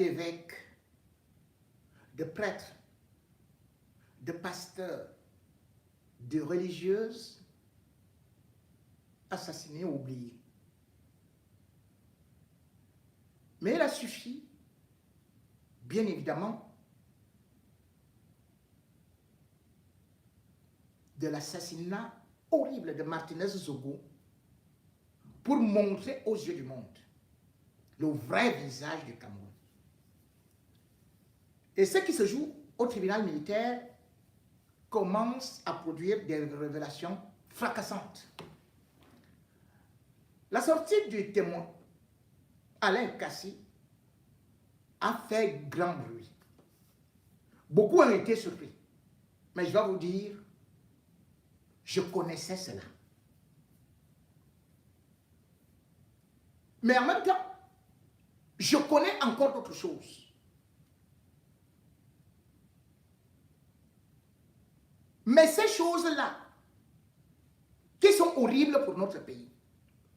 d'évêques, de prêtres, de pasteurs, de religieuses assassinés ou oubliés. Mais il a suffi, bien évidemment, de l'assassinat horrible de Martinez Zogo pour montrer aux yeux du monde le vrai visage du Cameroun. Et ce qui se joue au tribunal militaire commence à produire des révélations fracassantes. La sortie du témoin, Alain Kassi, a fait grand bruit. Beaucoup ont été surpris. Mais je dois vous dire, je connaissais cela. Mais en même temps, je connais encore d'autres choses. Mais ces choses-là, qui sont horribles pour notre pays,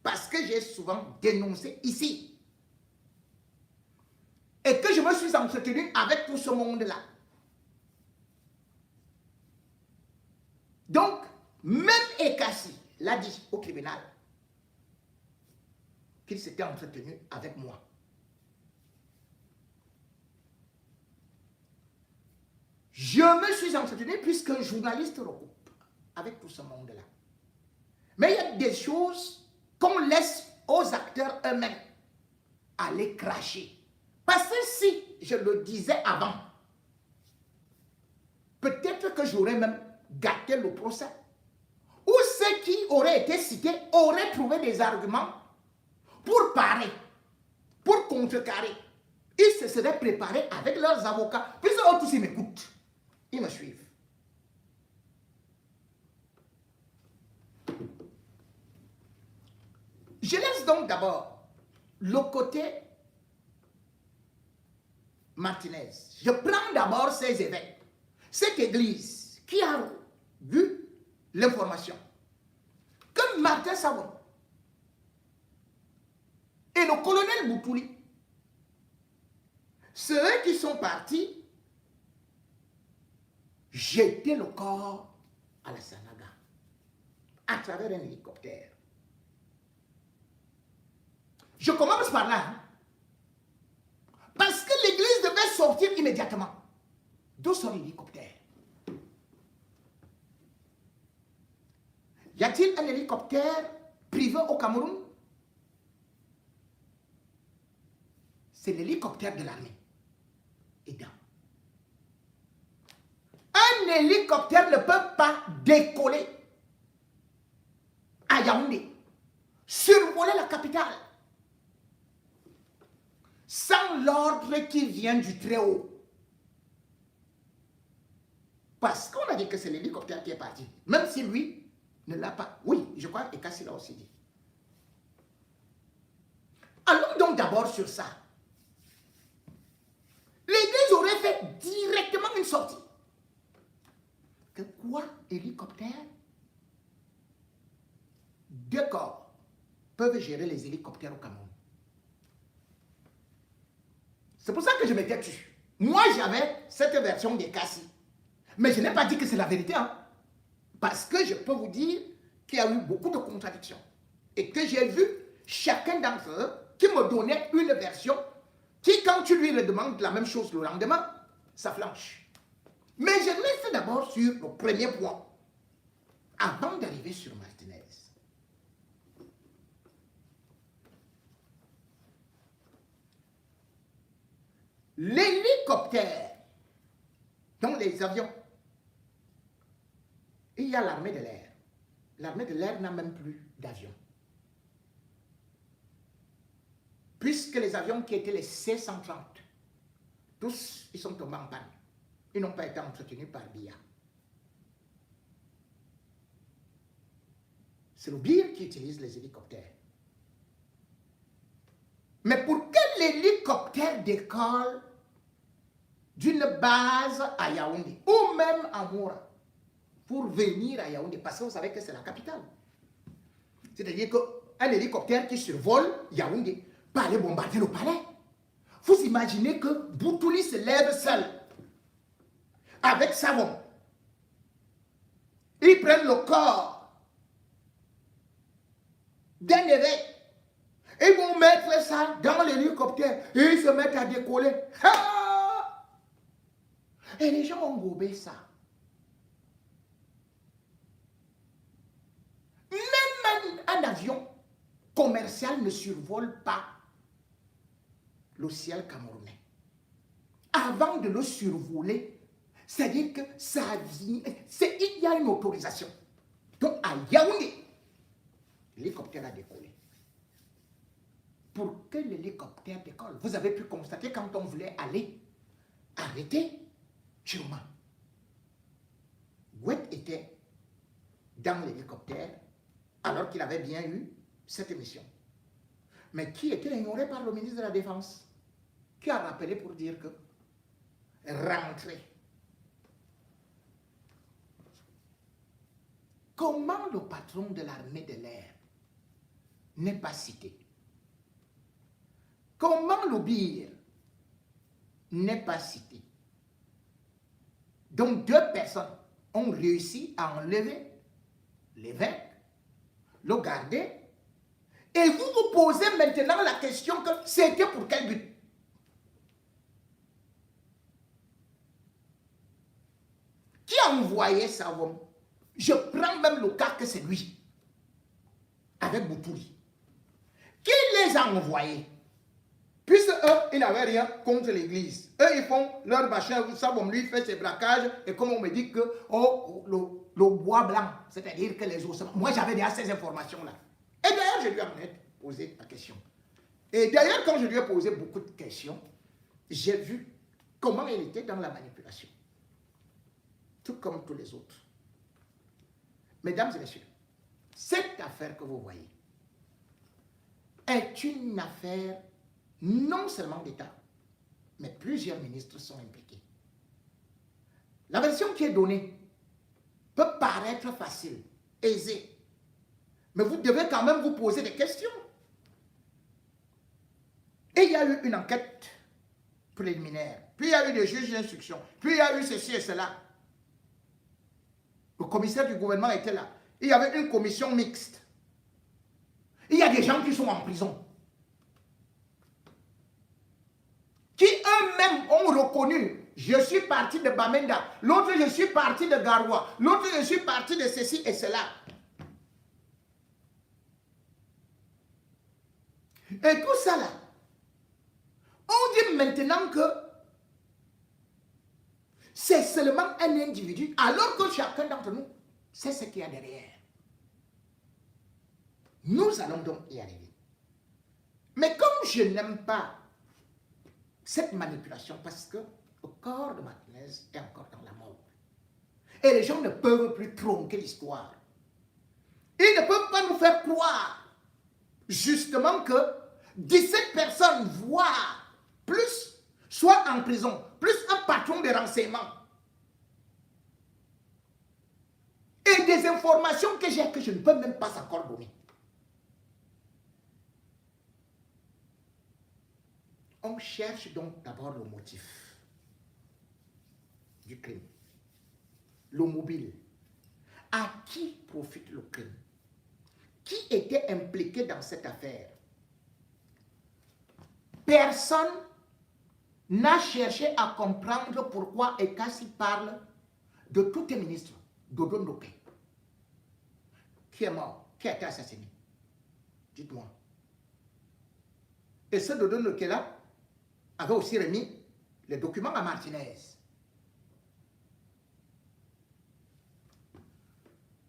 parce que j'ai souvent dénoncé ici, et que je me suis entretenu avec tout ce monde-là. Donc, même Ekassi l'a dit au tribunal qu'il s'était entretenu avec moi. Je me suis entretenu puisqu'un journaliste recoupe avec tout ce monde-là. Mais il y a des choses qu'on laisse aux acteurs eux-mêmes aller cracher. Parce que si je le disais avant, peut-être que j'aurais même gâté le procès. Ou ceux qui auraient été cités auraient trouvé des arguments pour parer, pour contrecarrer. Ils se seraient préparés avec leurs avocats. Puis eux tous, ils m'écoutent. Ils me suivent. Je laisse donc d'abord le côté Martinez. Je prends d'abord ces évêques. Cette église qui a vu l'information que Martin Savon et le colonel Boutouli, ceux qui sont partis jeter le corps à la Sanaga à travers un hélicoptère. Je commence par là. Hein? Parce que l'église devait sortir immédiatement. D'où sont l'hélicoptère? Y a-t-il un hélicoptère privé au Cameroun? C'est l'hélicoptère de l'armée. EDA. Un hélicoptère ne peut pas décoller à Yaoundé, survoler la capitale, sans l'ordre qui vient du Très-Haut. Parce qu'on a dit que c'est l'hélicoptère qui est parti. Même si lui ne l'a pas. Oui, je crois que Kassi l'a aussi dit. Allons donc d'abord sur ça. L'église aurait fait directement une sortie. Que quoi, hélicoptère? Deux corps peuvent gérer les hélicoptères au Cameroun. C'est pour ça que je m'étais tu. Moi, j'avais cette version des Kassi. Mais je n'ai pas dit que c'est la vérité. Hein? Parce que je peux vous dire qu'il y a eu beaucoup de contradictions. Et que j'ai vu chacun d'entre eux qui me donnait une version qui, quand tu lui demandes la même chose le lendemain, ça flanche. Mais je reste d'abord sur le premier point, avant d'arriver sur Martinez. L'hélicoptère, donc les avions, il y a l'armée de l'air. L'armée de l'air n'a même plus d'avions. Puisque les avions qui étaient les C-130, tous, ils sont tombés en panne. Ils n'ont pas été entretenus par BIA. C'est le BIA qui utilise les hélicoptères. Mais pour que l'hélicoptère décolle d'une base à Yaoundé, ou même à Moura, pour venir à Yaoundé, parce que vous savez que c'est la capitale. C'est-à-dire qu'un hélicoptère qui survole Yaoundé peut aller bombarder le palais. Vous imaginez que Boutouli se lève seul, avec savon. Ils prennent le corps d'un évêque. Ils vont mettre ça dans l'hélicoptère et ils se mettent à décoller. Ah! Et les gens ont gobé ça. Même un avion commercial ne survole pas le ciel camerounais. Avant de le survoler, c'est-à-dire que ça vient, il y a une autorisation. Donc à Yaoundé, l'hélicoptère a décollé. Pour que l'hélicoptère décolle, vous avez pu constater quand on voulait aller arrêter Chiroma. Gouet était dans l'hélicoptère alors qu'il avait bien eu cette mission. Mais qui était ignoré par le ministre de la Défense, qui a rappelé pour dire que rentrer. Comment le patron de l'armée de l'air n'est pas cité? Comment le BIR n'est pas cité? Donc deux personnes ont réussi à enlever l'évêque, le garder, et vous vous posez maintenant la question que c'était pour quel but? Qui a envoyé Savon? Je prends même le cas que c'est lui, avec Boutouli. Qui les a envoyés? Puisque eux, ils n'avaient rien contre l'église. Eux, ils font leur machin, Savon lui fait ses braquages, et comme on me dit que oh, le bois blanc, c'est-à-dire que les ossements. Moi, j'avais déjà ces informations-là. Et d'ailleurs, je lui ai posé la question. Et d'ailleurs, quand je lui ai posé beaucoup de questions, j'ai vu comment il était dans la manipulation. Tout comme tous les autres. Mesdames et messieurs, cette affaire que vous voyez est une affaire non seulement d'État, mais plusieurs ministres sont impliqués. La version qui est donnée peut paraître facile, aisée, mais vous devez quand même vous poser des questions. Et il y a eu une enquête préliminaire, puis il y a eu des juges d'instruction, puis il y a eu ceci et cela. Le commissaire du gouvernement était là. Il y avait une commission mixte. Il y a des gens qui sont en prison, qui eux-mêmes ont reconnu, je suis parti de Bamenda, l'autre je suis parti de Garoua, l'autre je suis parti de ceci et cela. Et tout ça là, on dit maintenant que c'est seulement un individu, alors que chacun d'entre nous sait ce qu'il y a derrière. Nous allons donc y arriver. Mais comme je n'aime pas cette manipulation, parce que le corps de Martinez est encore dans la mort, et les gens ne peuvent plus tronquer l'histoire. Ils ne peuvent pas nous faire croire justement que 17 personnes, voire plus, soient en prison, plus un patron de renseignement. Et des informations que j'ai que je ne peux même pas encore donner. On cherche donc d'abord le motif du crime, le mobile. À qui profite le crime? Qui était impliqué dans cette affaire? Personne n'a cherché à comprendre pourquoi Ekassi parle de tous les ministres, Dodo Ndoké. Qui est mort? Qui a été assassiné? Dites-moi. Et ce Dodo Ndoké là avait aussi remis les documents à Martinez.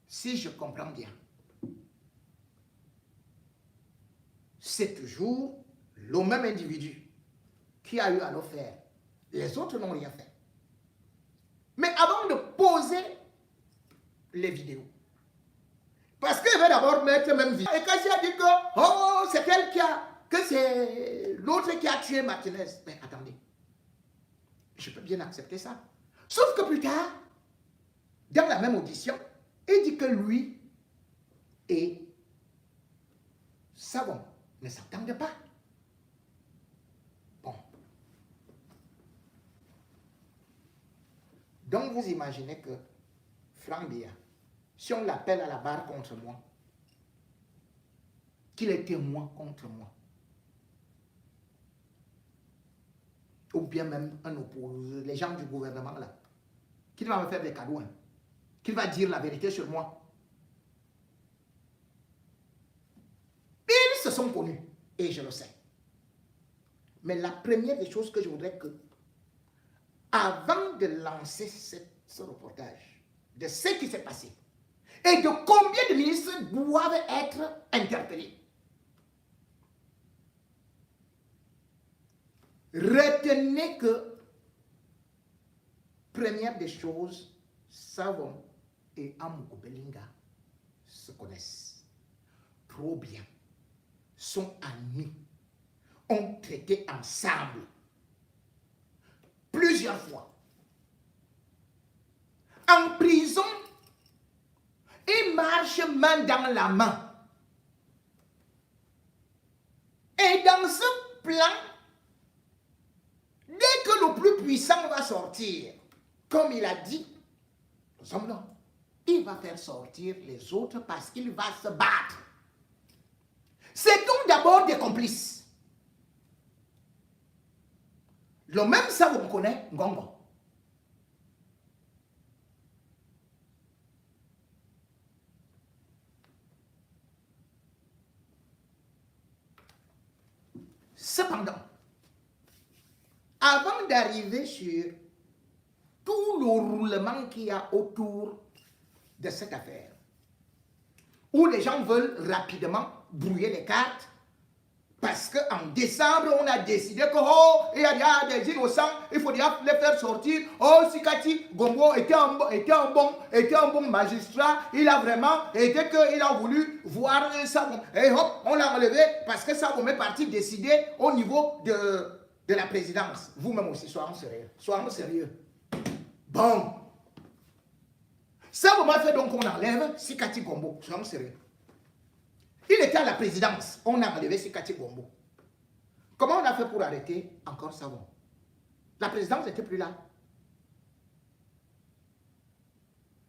Si je comprends bien, c'est toujours le même individu qui a eu à le faire. Les autres n'ont rien fait. Mais avant de poser les vidéos, parce qu'il va d'abord mettre même vidéo. Et quand il a dit que oh, c'est elle qui a, que c'est l'autre qui a tué Martinez. Mais attendez, je peux bien accepter ça. Sauf que plus tard, dans la même audition, il dit que lui et Savon ne s'entendent pas. Bon, Donc vous imaginez que Franck Biya, si on l'appelle à la barre contre moi, qu'il est témoin contre moi, ou bien même un opposant, les gens du gouvernement là, qu'il va me faire des cadeaux, hein, qu'il va dire la vérité sur moi. Ils se sont connus, et je le sais. Mais la première des choses que je voudrais que, avant de lancer ce reportage, de ce qui s'est passé, et de combien de ministres doivent être interpellés, retenez que, première des choses, Savon et Amuko Belinga se connaissent trop bien, sont amis, ont traité ensemble plusieurs fois. En prison, ils marchent main dans la main. Et dans ce plan, dès que le plus puissant va sortir, comme il a dit, nous sommes là, il va faire sortir les autres parce qu'il va se battre. C'est donc d'abord des complices. Le même ça, vous connaissez, Ngongo. Cependant, avant d'arriver sur tout le roulement qu'il y a autour de cette affaire, où les gens veulent rapidement brouiller les cartes, parce qu'en décembre, on a décidé que, oh, il y a des innocents, il faut déjà les faire sortir. Oh, Sikati Gombo était un bon magistrat, il a vraiment, et dès qu'il a voulu voir ça, et hop, on l'a relevé, parce que ça vous est parti décider au niveau de la présidence. Vous-même aussi, soyons sérieux. Soyons sérieux. Bon. Ça vous m'a fait donc qu'on enlève Sikati Gombo. Soyons sérieux. Il était à la présidence. On a enlevé Sikati Gombo. Comment on a fait pour arrêter encore Savon? La présidence n'était plus là.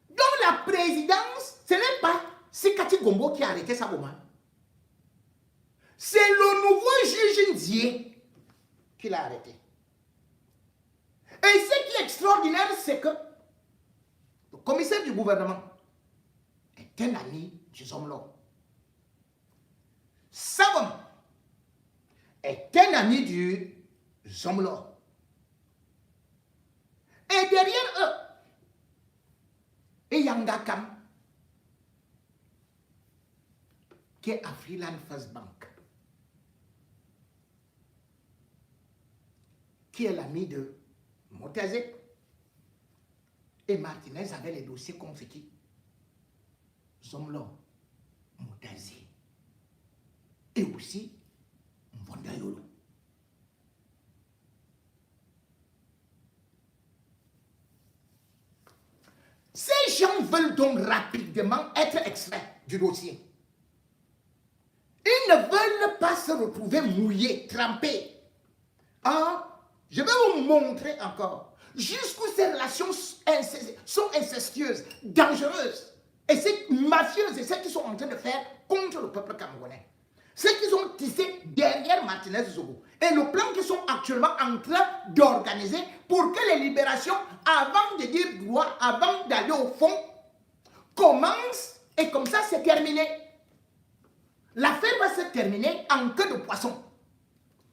Donc la présidence, ce n'est pas Sikati Gombo qui a arrêté Savon. C'est le nouveau juge Ndié qui l'a arrêté. Et ce qui est extraordinaire, c'est que le commissaire du gouvernement est un ami du Zomlo. Savon est un ami du Zomlo. Et derrière eux, il y a Ngakam, qui est à Freeland First Bank, qui est l'ami de Motazé. Et Martinez avait les dossiers contre qui? Zomlo, Motazé. Et aussi Mbondayolo. Ces gens veulent donc rapidement être extraits du dossier. Ils ne veulent pas se retrouver mouillés, trempés. Ah, je vais vous montrer encore jusqu'où ces relations sont incestueuses, dangereuses, et c'est mafieuses, et ce qu'ils sont en train de faire contre le peuple camerounais. Ce qu'ils ont tissé derrière Martinez Zogo et le plan qu'ils sont actuellement en train d'organiser pour que les libérations, avant de dire droit, avant d'aller au fond, commencent et comme ça c'est terminé. L'affaire va se terminer en queue de poisson.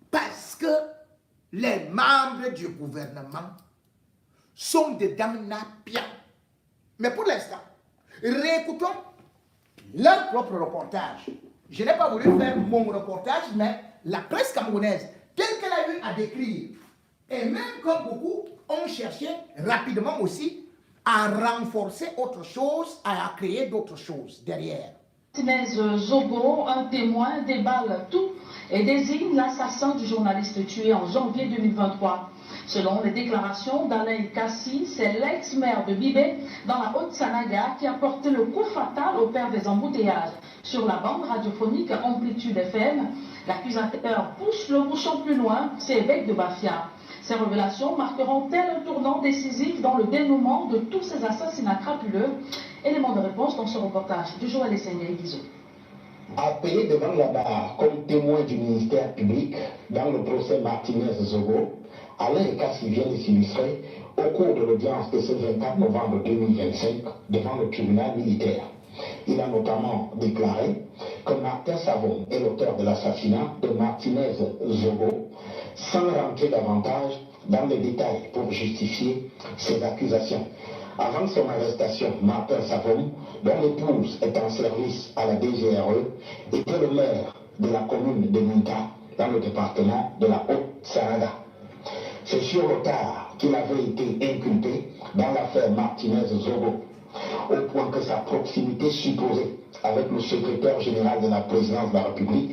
Parce que les membres du gouvernement sont dedans napiens. Mais pour l'instant, réécoutons leur propre reportage. Je n'ai pas voulu faire mon reportage, mais la presse camerounaise, telle qu'elle a eu à décrire, et même comme beaucoup ont cherché rapidement aussi à renforcer autre chose, à créer d'autres choses derrière. Martinez Zogo, un témoin, déballe tout et désigne l'assassin du journaliste tué en janvier 2023. Selon les déclarations d'Alain Kassi, c'est l'ex-maire de Bibé, dans la Haute-Sanaga, qui a porté le coup fatal au père des embouteillages. Sur la bande radiophonique Amplitude FM, l'accusateur pousse le bouchon plus loin, c'est évêque de Bafia. Ces révélations marqueront-elles un tournant décisif dans le dénouement de tous ces assassinats crapuleux? Élément de réponse dans ce reportage du journaliste Seigneur Guizot. Appelé devant la barre comme témoin du ministère public dans le procès Martinez-Zogo, Alain Ekassi vient de s'illustrer au cours de l'audience de ce 24 novembre 2025 devant le tribunal militaire. Il a notamment déclaré que Martin Savon est l'auteur de l'assassinat de Martinez-Zogo, sans rentrer davantage dans les détails pour justifier ses accusations. Avant son arrestation, Martin Savon, dont l'épouse est en service à la DGRE, était le maire de la commune de Minta, dans le département de la Haute-Sahara. C'est sur le tard qu'il avait été inculpé dans l'affaire Martinez-Zogo, au point que sa proximité supposée avec le secrétaire général de la présidence de la République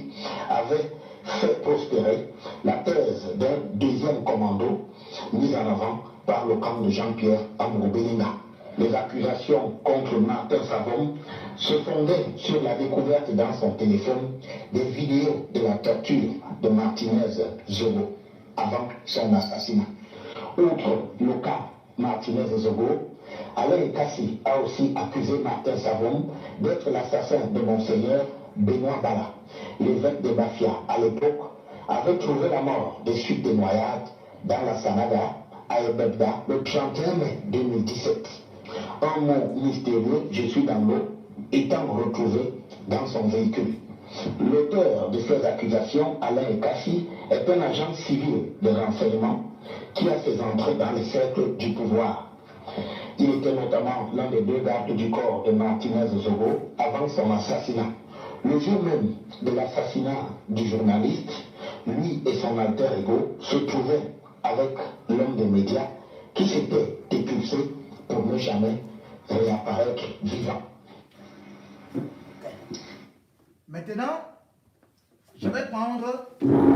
avait fait prospérer la thèse d'un deuxième commando mis en avant par le camp de Jean-Pierre Amour-Belinga. Les accusations contre Martin Savon se fondaient sur la découverte dans son téléphone des vidéos de la torture de Martinez-Zogo avant son assassinat. Outre le cas Martinez-Zogo, Alain Ekassi a aussi accusé Martin Savon d'être l'assassin de Monseigneur Benoît Bala. L'évêque de Bafia, à l'époque, avait trouvé la mort des suites de noyades dans la Sanada, à Ebebda, le 31 mai 2017. Un mot mystérieux, je suis dans l'eau, étant retrouvé dans son véhicule. L'auteur de ces accusations, Alain Ekassi, est un agent civil de renseignement qui a ses entrées dans les cercles du pouvoir. Il était notamment l'un des deux gardes du corps de Martinez-Zogo avant son assassinat. Le jour même de l'assassinat du journaliste, lui et son alter ego se trouvaient avec l'homme des médias qui s'était expulsé pour ne jamais réapparaître vivant. Maintenant, je vais prendre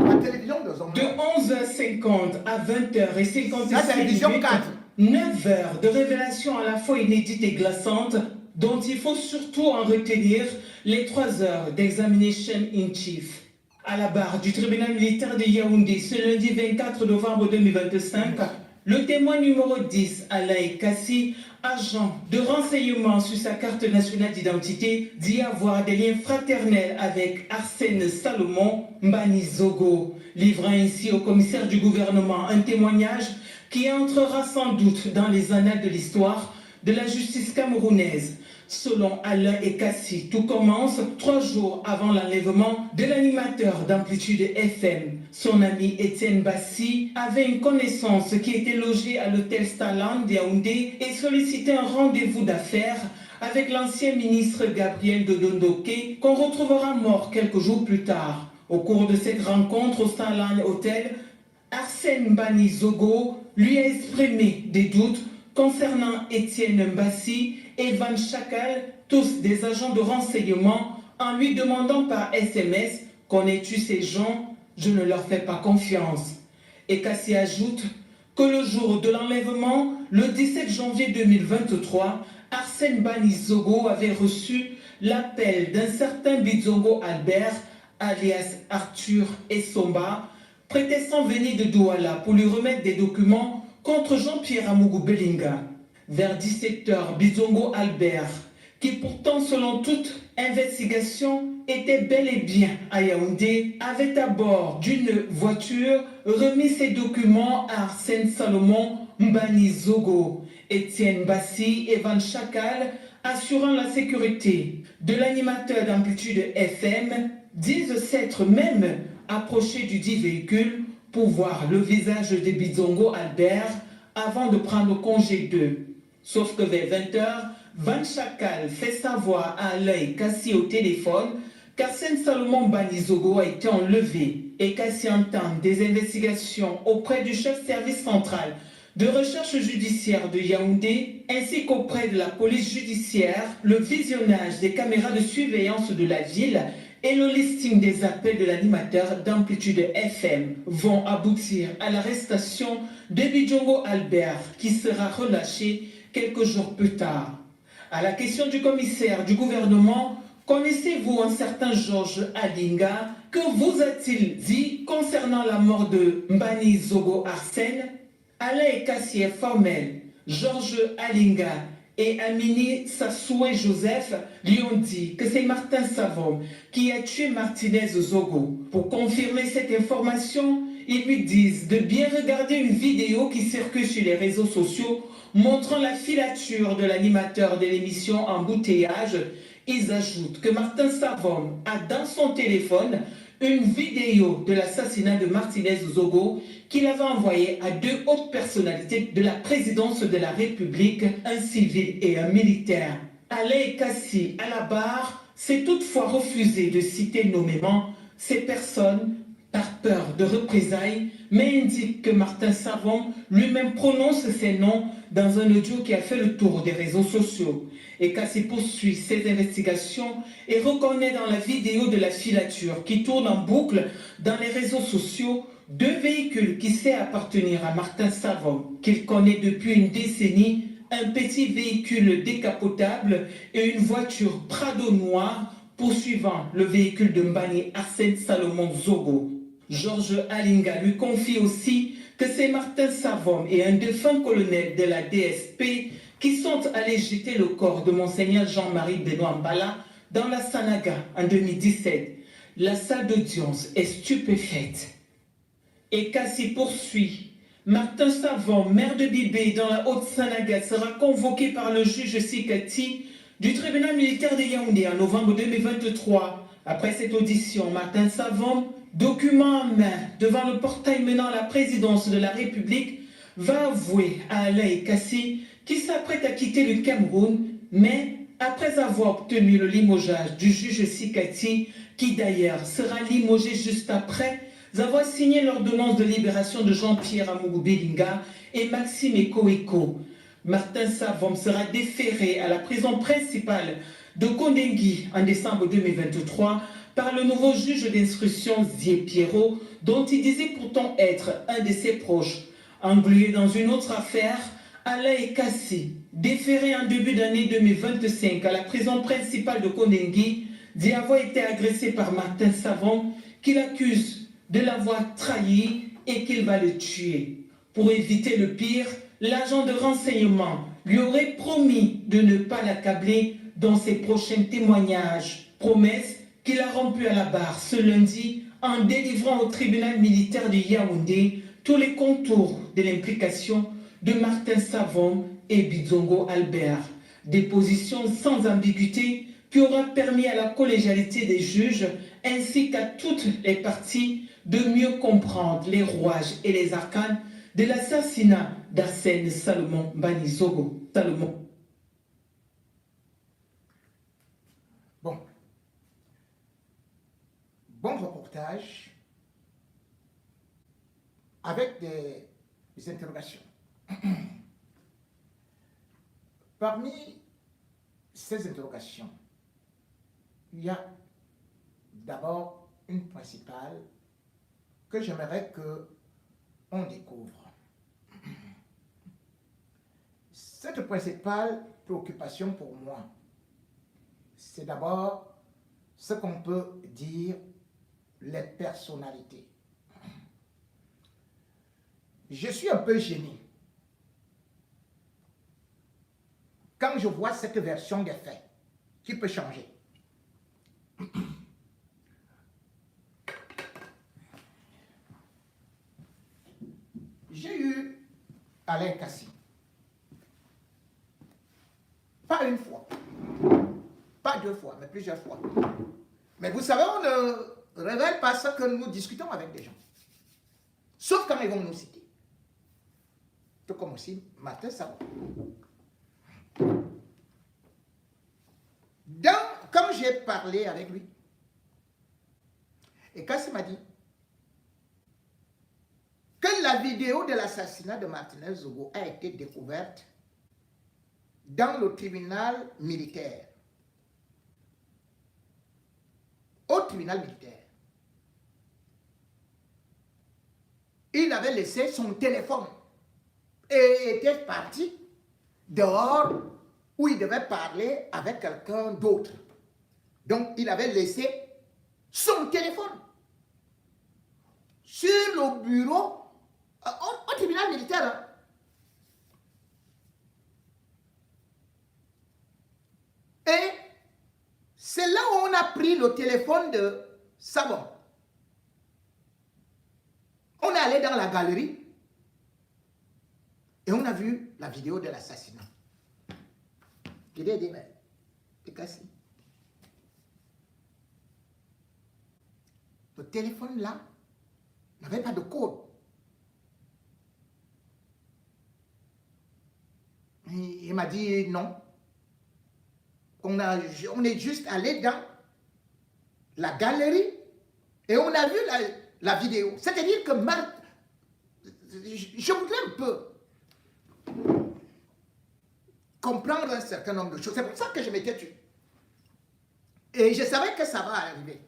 la télévision de Zongo. De 11h50 à 20h56 La télévision 4. 9 heures de révélations à la fois inédites et glaçantes, dont il faut surtout en retenir les 3 heures d'examination in chief. À la barre du tribunal militaire de Yaoundé ce lundi 24 novembre 2025, le témoin numéro 10, Alain Ekassi, agent de renseignement sur sa carte nationale d'identité, dit avoir des liens fraternels avec Arsène Salomon Mbani Zogo, livrant ainsi au commissaire du gouvernement un témoignage qui entrera sans doute dans les annales de l'histoire de la justice camerounaise. Selon Alain Ekassi, tout commence 3 jours avant l'enlèvement de l'animateur d'Amplitude FM. Son ami Étienne Bassi avait une connaissance qui était logée à l'hôtel Starland de Yaoundé et sollicitait un rendez-vous d'affaires avec l'ancien ministre Gabriel Dodondoké, qu'on retrouvera mort quelques jours plus tard. Au cours de cette rencontre au Starland Hotel, Arsène Mbani Zogo lui a exprimé des doutes concernant Étienne Mbassi et Van Chakal, tous des agents de renseignement, en lui demandant par SMS « Connais-tu ces gens? Je ne leur fais pas confiance ». Ekassi ajoute que le jour de l'enlèvement, le 17 janvier 2023, Arsène Mbani Zogo avait reçu l'appel d'un certain Bizongo Albert, alias Arthur Essomba, prétextant venir de Douala pour lui remettre des documents contre Jean-Pierre Amougou-Belinga. Vers 17h, Bizongo Albert, qui pourtant selon toute investigation était bel et bien à Yaoundé, avait à bord d'une voiture remis ses documents à Arsène Salomon Mbani Zogo, Étienne Bassi et Van Chakal, assurant la sécurité de l'animateur d'Amplitude FM, disent s'être même approchés du dit véhicule pour voir le visage de Bizongo Albert avant de prendre congé d'eux. Sauf que vers 20h, Van Chakal fait savoir à Alain Ekassi au téléphone qu'Arsène Salomon Mbani Zogo a été enlevé. Ekassi entame des investigations auprès du chef service central de recherche judiciaire de Yaoundé ainsi qu'auprès de la police judiciaire. Le visionnage des caméras de surveillance de la ville et le listing des appels de l'animateur d'Amplitude FM vont aboutir à l'arrestation de Bizongo Albert qui sera relâché quelques jours plus tard. À la question du commissaire du gouvernement connaissez-vous un certain Georges Alinga? Que vous a-t-il dit concernant la mort de Mbani Zogo Arsène? Alain Ekassi est formel. Georges Alinga et Amini Sassoué Joseph lui ont dit que c'est Martin Savom qui a tué Martinez Zogo. Pour confirmer cette information, ils lui disent de bien regarder une vidéo qui circule sur les réseaux sociaux montrant la filature de l'animateur de l'émission Embouteillage. Ils ajoutent que Martin Savom a dans son téléphone une vidéo de l'assassinat de Martinez Zogo qu'il avait envoyée à 2 hautes personnalités de la présidence de la République, un civil et un militaire. Alain Ekassi, à la barre, s'est toutefois refusé de citer nommément ces personnes par peur de représailles, mais indique que Martin Savom lui-même prononce ces noms dans un audio qui a fait le tour des réseaux sociaux. Ekassi poursuit ses investigations et reconnaît dans la vidéo de la filature qui tourne en boucle dans les réseaux sociaux 2 véhicules qui sait appartenir à Martin Savom, qu'il connaît depuis une décennie, un petit véhicule décapotable et une voiture Prado noire poursuivant le véhicule de Mbani Arsène Salomon Zogo. Georges Alinga lui confie aussi que c'est Martin Savom et un défunt colonel de la DSP qui sont allés jeter le corps de Monseigneur Jean-Marie Benoît Mbala dans la Sanaga en 2017. La salle d'audience est stupéfaite. Ekassi poursuit. Martin Savom, maire de Bibé dans la Haute-Sanaga, sera convoqué par le juge Sikati du tribunal militaire de Yaoundé en novembre 2023. Après cette audition, Martin Savom, document en main devant le portail menant à la présidence de la République, va avouer à Alain Ekassi qui s'apprête à quitter le Cameroun, mais après avoir obtenu le limogeage du juge Sikati, qui d'ailleurs sera limogé juste après avoir signé l'ordonnance de libération de Jean-Pierre Amougou Belinga et Maxime Eko. Martin Savom sera déféré à la prison principale de Kondengui en décembre 2023 par le nouveau juge d'instruction Zié Pierrot, dont il disait pourtant être un de ses proches. Englué dans une autre affaire, Alain Ekassi, déféré en début d'année 2025 à la prison principale de Kondengui, dit avoir été agressé par Martin Savom, qu'il accuse de l'avoir trahi et qu'il va le tuer. Pour éviter le pire, l'agent de renseignement lui aurait promis de ne pas l'accabler dans ses prochains témoignages. Promesse qu'il a rompue à la barre ce lundi en délivrant au tribunal militaire de Yaoundé tous les contours de l'implication de Martin Savom et Bizongo Albert. Des positions sans ambiguïté qui aura permis à la collégialité des juges ainsi qu'à toutes les parties de mieux comprendre les rouages et les arcanes de l'assassinat d'Arsène Salomon Mbani Zogo. Salomon. Bon reportage avec des interrogations. Parmi ces interrogations, il y a d'abord une principale que j'aimerais qu'on découvre. Cette principale préoccupation pour moi, c'est d'abord ce qu'on peut dire les personnalités. Je suis un peu gêné quand je vois cette version des faits qui peut changer. J'ai eu Alain Ekassi. Pas une fois, pas 2 fois, mais plusieurs fois. Mais vous savez, on ne révèle pas ce que nous discutons avec des gens. Sauf quand ils vont nous citer. Tout comme aussi Martin Savom. Quand j'ai parlé avec lui, Ekassi m'a dit que la vidéo de l'assassinat de Martinez Zogo a été découverte dans le tribunal militaire. Au tribunal militaire. Il avait laissé son téléphone et était parti dehors où il devait parler avec quelqu'un d'autre. Donc, il avait laissé son téléphone sur le bureau au tribunal militaire. Hein. Et c'est là où on a pris le téléphone de Sabon. On est allé dans la galerie et on a vu la vidéo de l'assassinat. Il a dit, mais c'est cassé. Le téléphone là n'avait pas de code. Il m'a dit non. On est juste allé dans la galerie et on a vu la vidéo. C'est-à-dire que je voudrais un peu comprendre un certain nombre de choses. C'est pour ça que je m'étais tué. Et je savais que ça va arriver.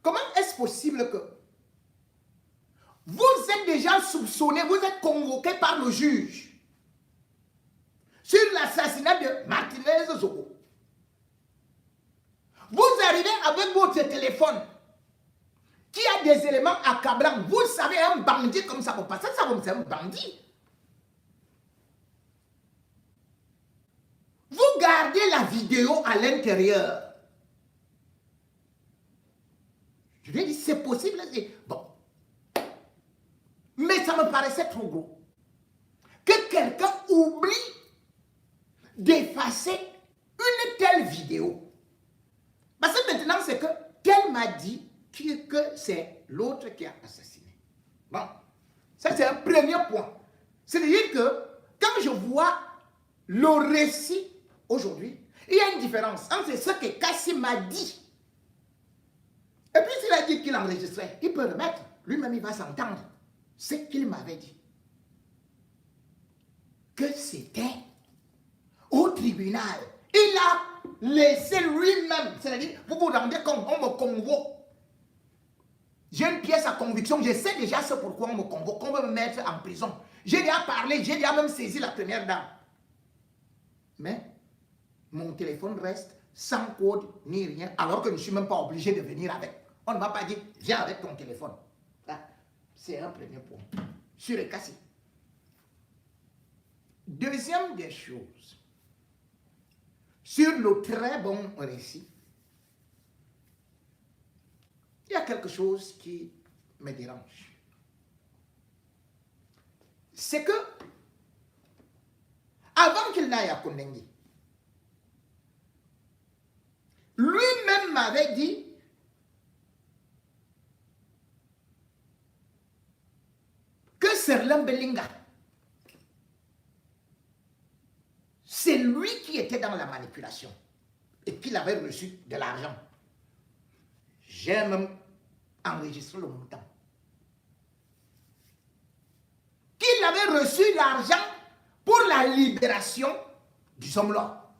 Comment est-ce possible que vous êtes déjà soupçonné, vous êtes convoqué par le juge sur l'assassinat de Martinez Zogo. Vous arrivez avec votre téléphone qui a des éléments accablants. Vous savez, un bandit comme ça, parce que c'est un bandit. Vous gardez la vidéo à l'intérieur. Je lui ai dit, c'est possible. Bon. Mais ça me paraissait trop gros. Que quelqu'un oublie d'effacer une telle vidéo. Parce que maintenant, c'est que tel m'a dit que c'est l'autre qui a assassiné. Bon. Ça, c'est un premier point. C'est-à-dire que quand je vois le récit aujourd'hui, il y a une différence entre ce que Kassim m'a dit. Et puis s'il a dit qu'il enregistrait, il peut le mettre. Lui-même, il va s'entendre. Ce qu'il m'avait dit. Que c'était au tribunal. Il a laissé lui-même. C'est-à-dire, vous vous rendez compte, on me convoque. J'ai une pièce à conviction, je sais déjà ce pourquoi on me convoque, on veut me mettre en prison. J'ai déjà parlé, j'ai déjà même saisi la première dame. Mais mon téléphone reste sans code ni rien, alors que je ne suis même pas obligé de venir avec. On ne m'a pas dit, viens avec ton téléphone. C'est un premier point. Sur le cassé. Deuxième des choses, sur le très bon récit, il y a quelque chose qui me dérange. C'est que, avant qu'il n'aille à Kondengui, lui-même m'avait dit que Serlin Belinga, c'est lui qui était dans la manipulation et qu'il avait reçu de l'argent. J'ai même enregistré le montant. Qu'il avait reçu l'argent pour la libération du Sommelor.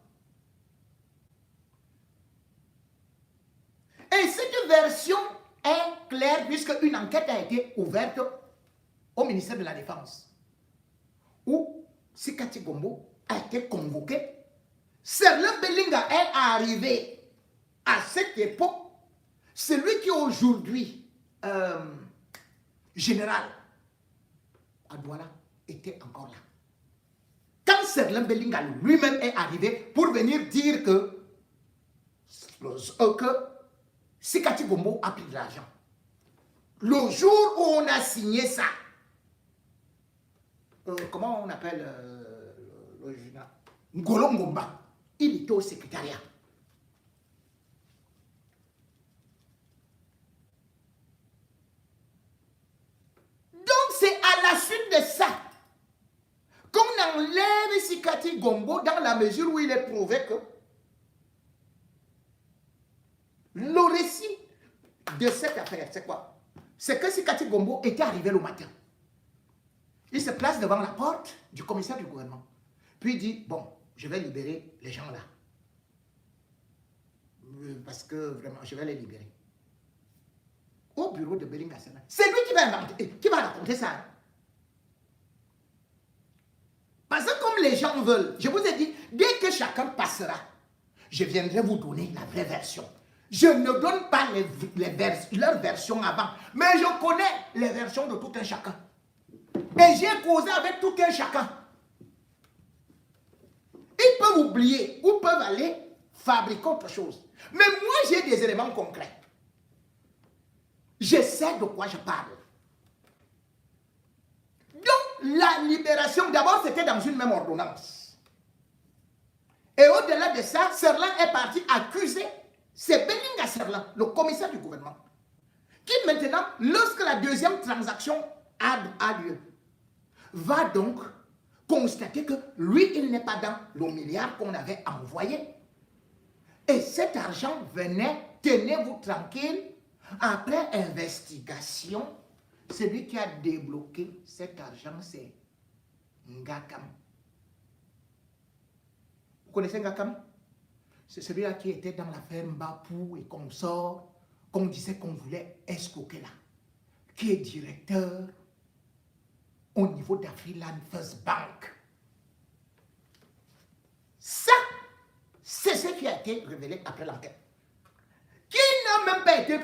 Et cette version est claire puisque une enquête a été ouverte au ministère de la Défense, où Sikati Gombo a été convoqué. Serlin Belinga est arrivé à cette époque. Celui qui est aujourd'hui général à Douala était encore là. Quand Serlin Belinga lui-même est arrivé pour venir dire que Sikati Gombo a pris de l'argent. Le jour où on a signé ça, comment on appelle le général Ngolo Ngomba, il était au secrétariat. Donc c'est à la suite de ça qu'on enlève Sikati Gombo dans la mesure où il est prouvé que le récit de cette affaire, c'est quoi? C'est que Sikati Gombo était arrivé le matin. Il se place devant la porte du commissaire du gouvernement. Puis il dit, bon, je vais libérer les gens là. Parce que vraiment, je vais les libérer. Au bureau de Belinga Sena. C'est lui qui va inventer, qui va raconter ça. Parce que comme comme les gens veulent. Je vous ai dit, dès que chacun passera, je viendrai vous donner la vraie version. Je ne donne pas leur version avant, mais je connais les versions de tout un chacun. Et j'ai causé avec tout un chacun. Ils peuvent oublier ou peuvent aller fabriquer autre chose. Mais moi, j'ai des éléments concrets. Je sais de quoi je parle. Donc, la libération, d'abord, c'était dans une même ordonnance. Et au-delà de ça, Serlan est parti accuser, c'est Belinga Serlan, le commissaire du gouvernement, qui maintenant, lorsque la deuxième transaction a lieu, va donc constater que lui, il n'est pas dans le milliard qu'on avait envoyé. Et cet argent venait, tenez-vous tranquille, après investigation, celui qui a débloqué cet argent, c'est Ngakam. Vous connaissez Ngakam? C'est celui-là qui était dans l'affaire Mbapou et qu'on sort, qu'on disait qu'on voulait escroquer là, qui est directeur au niveau d'Afriland First Bank. Ça, c'est ce qui a été révélé après l'enquête, qui n'a même pas été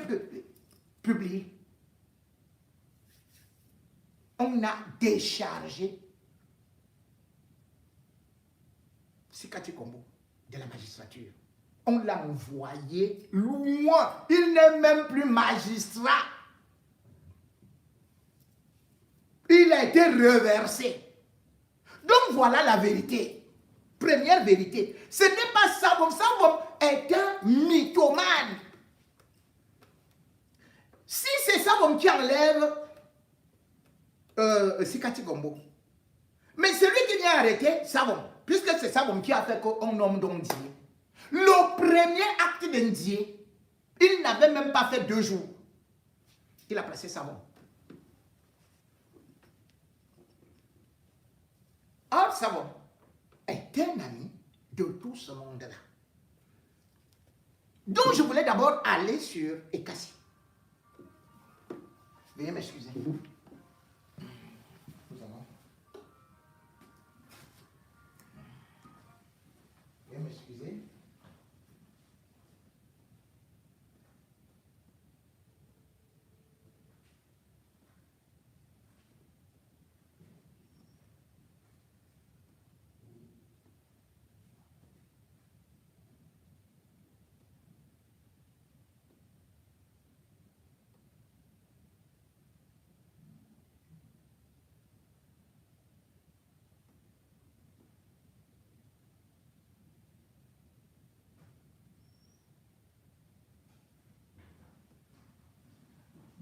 publié. On a déchargé Sikati Kombo de la magistrature. On l'a envoyé loin. Il n'est même plus magistrat. Il a été reversé. Donc voilà la vérité. Première vérité. Ce n'est pas Sabom. Sabom est un mythomane. Si c'est Sabom qui enlève Sikati Kombo, mais celui qui vient arrêter Sabom, puisque c'est Sabom qui a fait qu'on nomme Dondier. Le premier acte d'Indier, il n'avait même pas fait 2 jours. Il a placé Sabom. Or, Sabom est un ami de tout ce monde-là. Donc, je voulais d'abord aller sur Ekassi. Veuillez m'excuser. Veuillez m'excuser.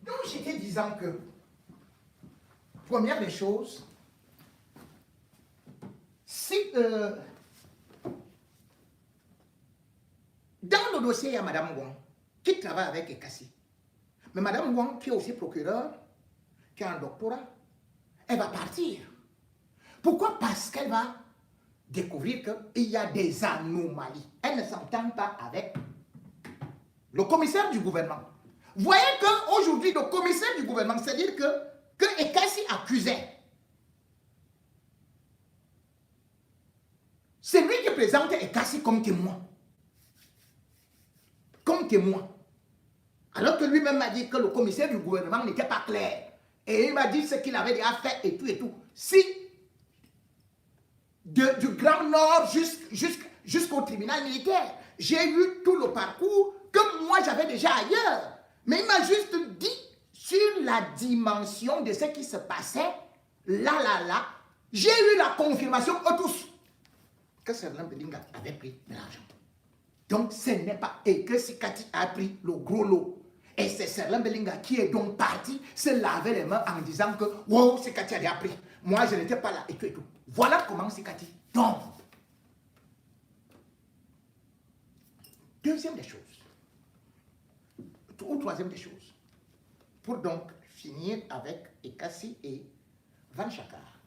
Donc, j'étais disant que, première des choses, si dans le dossier, il y a Mme Wang qui travaille avec Ekassi. Mais Mme Wang, qui est aussi procureure, qui a un doctorat, elle va partir. Pourquoi? Parce qu'elle va découvrir qu'il y a des anomalies. Elle ne s'entend pas avec le commissaire du gouvernement. Voyez qu'aujourd'hui, le commissaire du gouvernement, c'est-à-dire que Ekassi accusait. C'est lui qui présente Ekassi comme témoin. Comme témoin. Alors que lui-même m'a dit que le commissaire du gouvernement n'était pas clair. Et il m'a dit ce qu'il avait déjà fait et tout et tout. Si, du Grand Nord jusqu'au tribunal militaire, j'ai eu tout le parcours que moi j'avais déjà ailleurs. Mais il m'a juste dit sur la dimension de ce qui se passait, là, j'ai eu la confirmation eux tous que Serlan Belinga avait pris de l'argent. Donc ce n'est pas, et que Sikati a pris le gros lot. Et c'est Serlan Belinga qui est donc parti se laver les mains en disant que wow, Sikati a déjà pris. Moi je n'étais pas là et tout et tout. Voilà comment Sikati tombe. Deuxième des choses. Ou troisième des choses, pour donc finir avec Ekassi et Van Chakar.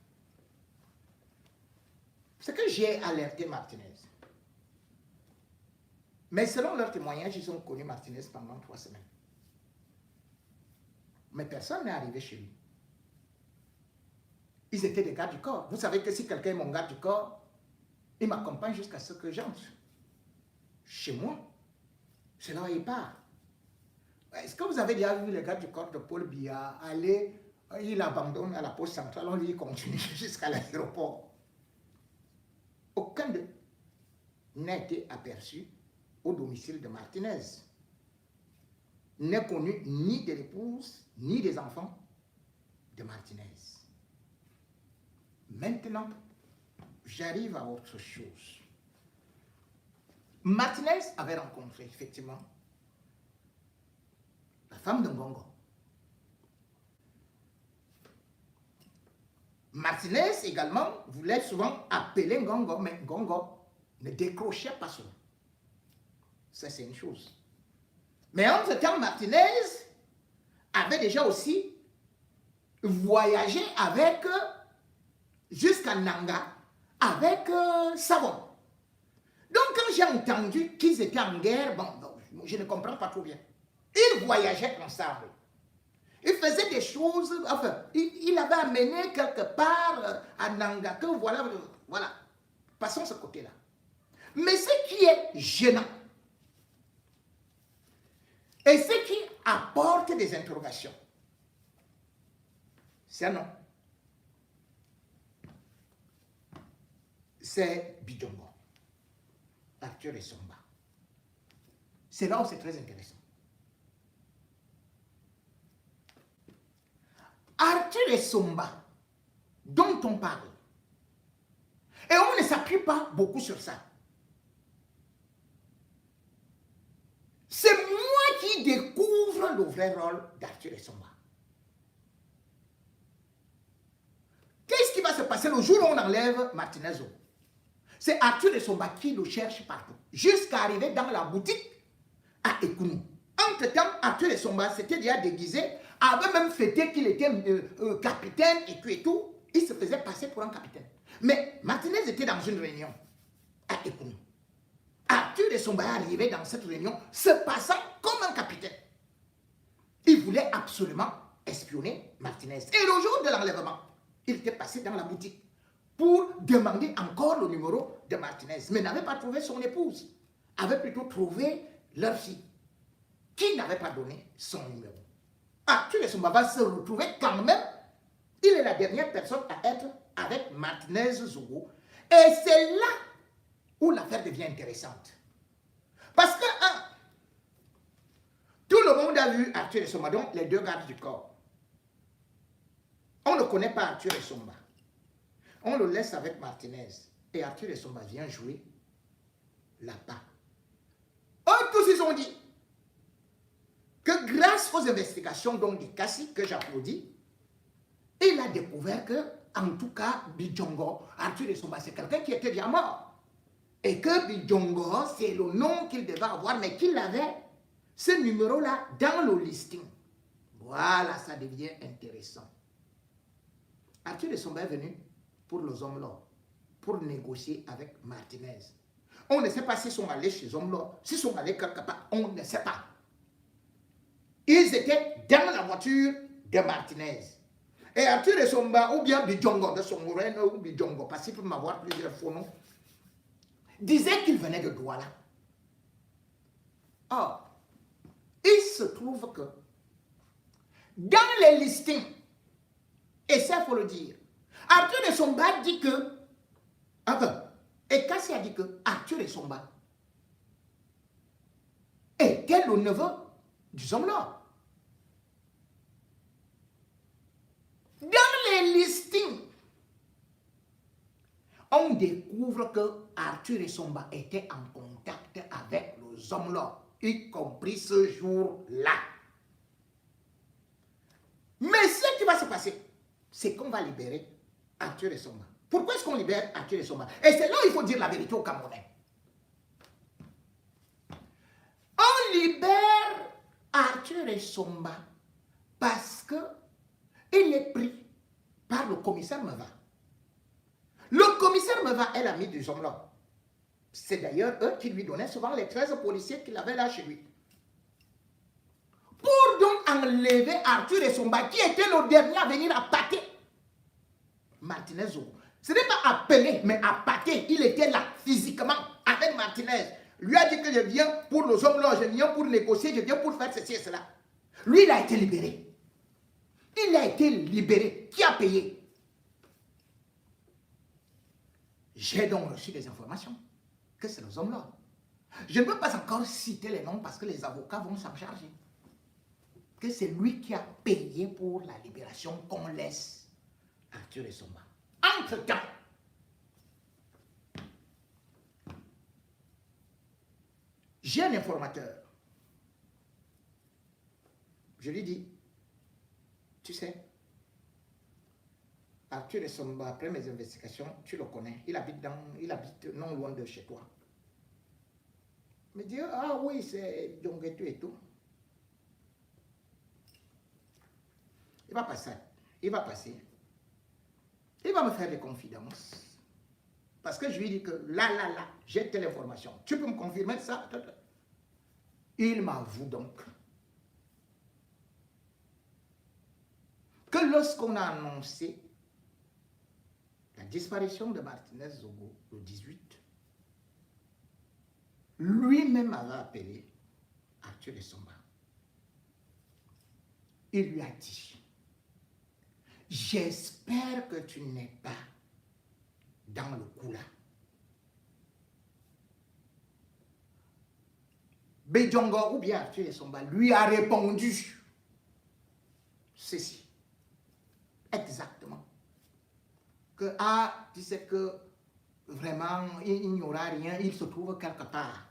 C'est que j'ai alerté Martinez. Mais selon leur témoignage, ils ont connu Martinez pendant 3 semaines. Mais personne n'est arrivé chez lui. Ils étaient des gardes du corps. Vous savez que si quelqu'un est mon garde du corps, il m'accompagne jusqu'à ce que j'entre chez moi. C'est là où il part. Est-ce que vous avez déjà vu les gardes du corps de Paul Biya aller, il abandonne à la poste centrale, on lui continue jusqu'à l'aéroport? Aucun d'eux n'a été aperçu au domicile de Martinez. N'est connu ni de l'épouse, ni des enfants de Martinez. Maintenant, j'arrive à autre chose. Martinez avait rencontré effectivement la femme de Ngongo. Martinez également voulait souvent appeler Ngongo, mais Ngongo ne décrochait pas souvent. Ça, c'est une chose. Mais entre-temps, Martinez avait déjà aussi voyagé avec, jusqu'à Nanga, avec Savon. Donc, quand j'ai entendu qu'ils étaient en guerre, bon, je ne comprends pas trop bien. Ils voyageaient ensemble. Ils faisaient des choses, enfin, il avait amené quelque part à Nanga, que voilà, voilà. Passons ce côté-là. Mais ce qui est gênant, et ce qui apporte des interrogations, c'est un nom. C'est Bidjongo, Arthur Essomba. C'est là où c'est très intéressant. Arthur Essomba, dont on parle, et on ne s'appuie pas beaucoup sur ça. C'est moi qui découvre le vrai rôle d'Arthur Essomba. Qu'est-ce qui va se passer le jour où on enlève Martinez? C'est Arthur Essomba qui le cherche partout, jusqu'à arriver dans la boutique à Ekounou. Entre-temps, Arthur Essomba s'était déjà déguisé, avait même fêté qu'il était capitaine et tout. Il se faisait passer pour un capitaine. Mais Martinez était dans une réunion à Ekounou. Arthur Essomba est arrivé dans cette réunion se passant comme un capitaine. Il voulait absolument espionner Martinez. Et le jour de l'enlèvement, il était passé dans la boutique pour demander encore le numéro de Martinez, mais n'avait pas trouvé son épouse, avait plutôt trouvé leur fille, qui n'avait pas donné son numéro. Arthur Essomba va se retrouver quand même, il est la dernière personne à être avec Martinez Zogo, et c'est là où l'affaire devient intéressante. Parce que, tout le monde a vu Arthur Essomba, donc les deux gardes du corps. On ne connaît pas Arthur Essomba. On le laisse avec Martinez. Et Arthur Essomba vient jouer là-bas. Tous ils ont dit que grâce aux investigations de Kassi, que j'applaudis, il a découvert que, en tout cas, Bidjongo, Arthur Essomba, c'est quelqu'un qui était déjà mort. Et que Bidjongo, c'est le nom qu'il devait avoir, mais qu'il avait ce numéro-là dans le listing. Voilà, ça devient intéressant. Arthur Essomba est venu pour les hommes-là, pour négocier avec Martinez. On ne sait pas s'ils sont allés chez les hommes-là, s'ils sont allés quelque part, on ne sait pas. Ils étaient dans la voiture de Martinez. Et Arthur Essomba, ou bien Bidjongo, de son reine, ou Bidjongo, parce qu'il peut m'avoir plusieurs faux noms, disait qu'il venait de Douala. Or, il se trouve que dans les listings, et ça il faut le dire, Arthur Essomba dit que, et Kassi a dit que Arthur Essomba était le neveu du Zomlo. Dans les listings, on découvre que Arthur Essomba était en contact avec le Zomlo, y compris ce jour-là. Mais ce qui va se passer, c'est qu'on va libérer Arthur Essomba. Pourquoi est-ce qu'on libère Arthur Essomba? Et c'est là où il faut dire la vérité aux Camerounais. On libère Arthur Essomba parce qu'il est pris par le commissaire Meva. Le commissaire Meva est l'ami du Zomlo. C'est d'ailleurs eux qui lui donnaient souvent les 13 policiers qu'il avait là chez lui. Pour donc enlever Arthur Essomba, qui était le dernier à venir à pâter, Martinez Zogo. Ce n'est pas appelé, mais appâté. Il était là, physiquement, avec Martinez. Lui a dit que je viens pour les hommes là, je viens pour négocier, je viens pour faire ceci et cela. Lui, il a été libéré. Il a été libéré. Qui a payé? J'ai donc reçu des informations que c'est les hommes là. Je ne peux pas encore citer les noms parce que les avocats vont s'en charger. Que c'est lui qui a payé pour la libération qu'on laisse Arthur Essomba. Entre-temps, j'ai un informateur. Je lui dis, tu sais, Arthur Essomba, après mes investigations, tu le connais. Il habite non loin de chez toi. Il me dit, ah oui, c'est Djongetu et tout. Il va passer. Il va passer. Il va me faire des confidences. Parce que je lui dis que là, j'ai telle information. Tu peux me confirmer ça? Il m'avoue donc que lorsqu'on a annoncé la disparition de Martinez Zogo le 18, lui-même avait appelé Arthur Essomba. Il lui a dit, j'espère que tu n'es pas dans le coup là. Bédjongo ou bien Arthur Essomba lui a répondu ceci. Exactement. Que tu sais que vraiment il n'y aura rien, il se trouve quelque part.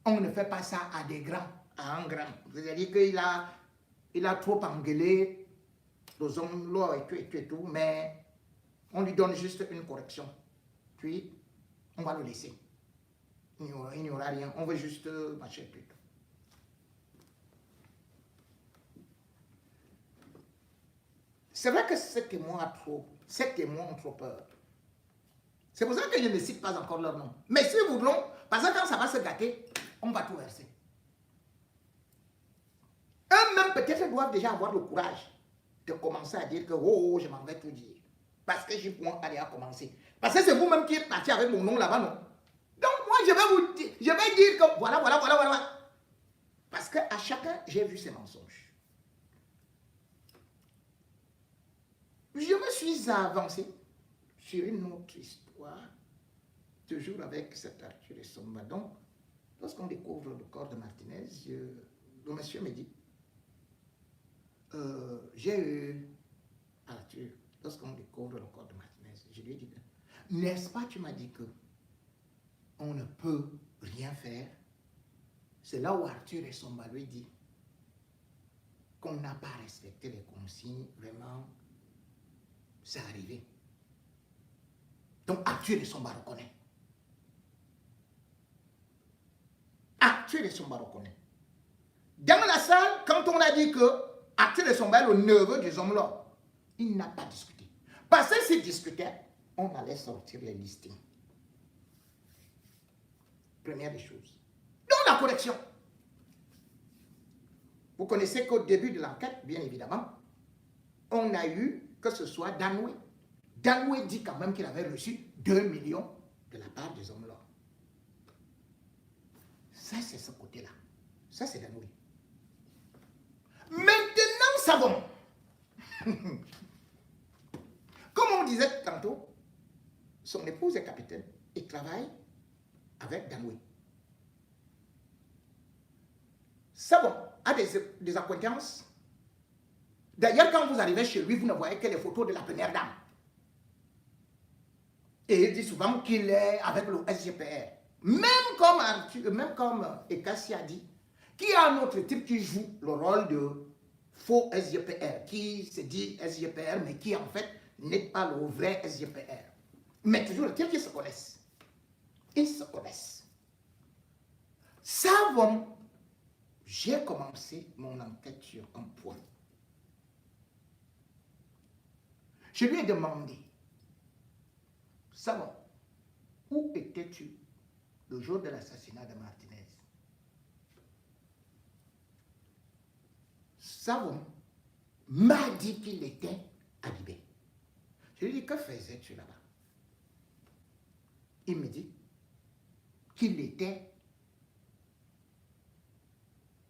On ne fait pas ça à des grands, à un grand. C'est-à-dire qu'il a trop engueulé les hommes là et tout, mais on lui donne juste une correction. Puis, on va le laisser. Il n'y aura rien. On veut juste marcher tout. C'est vrai que ces témoins ont trop peur. C'est pour ça que je ne cite pas encore leur nom. Mais si vous voulez, parce que quand ça va se gâter, on va tout verser. Eux-mêmes, peut-être, doivent déjà avoir le courage de commencer à dire que je m'en vais tout dire. Parce que j'ai pour aller à commencer. Parce que c'est vous-même qui êtes parti avec mon nom là-bas, non? Donc, moi, je vais dire que voilà. Parce qu'à chacun, j'ai vu ses mensonges. Je me suis avancé sur une autre histoire, toujours avec cet Arthur Essomba. Donc, lorsqu'on découvre le corps de Martinez, le monsieur me dit, j'ai eu Arthur, lorsqu'on découvre le corps de Martinez, je lui ai dit, n'est-ce pas, tu m'as dit que on ne peut rien faire? C'est là où Arthur Essomba lui dit qu'on n'a pas respecté les consignes, vraiment, c'est arrivé. Donc Arthur Essomba reconnaît. Arthur Essomba reconnaît. Dans la salle, quand on a dit que Arthur Essomba est le neveu des hommes là, il n'a pas discuté. Parce que s'il discutait, on allait sortir les listings. Première des choses. Donc la correction. Vous connaissez qu'au début de l'enquête, bien évidemment, on a eu que ce soit Danoué. Danoué dit quand même qu'il avait reçu 2 millions de la part des hommes là. Ça, c'est ce côté-là. Ça, c'est Danoué. Maintenant, savons. Comme on disait tantôt, son épouse est capitaine et travaille avec Danoué. Savon a des acquaintances. D'ailleurs, quand vous arrivez chez lui, vous ne voyez que les photos de la première dame. Et il dit souvent qu'il est avec le SGPR. Même comme Ekassi a dit, qu'il y a un autre type qui joue le rôle de faux SGPR, qui se dit SGPR, mais qui en fait n'est pas le vrai SGPR. Mais toujours le type qui se connaissent. Ils se connaissent. Savons, j'ai commencé mon enquête sur un point. Je lui ai demandé, Savon, où étais-tu le jour de l'assassinat de Martinez? Savon m'a dit qu'il était à Je lui dis, que faisais-tu là-bas? Il me dit qu'il était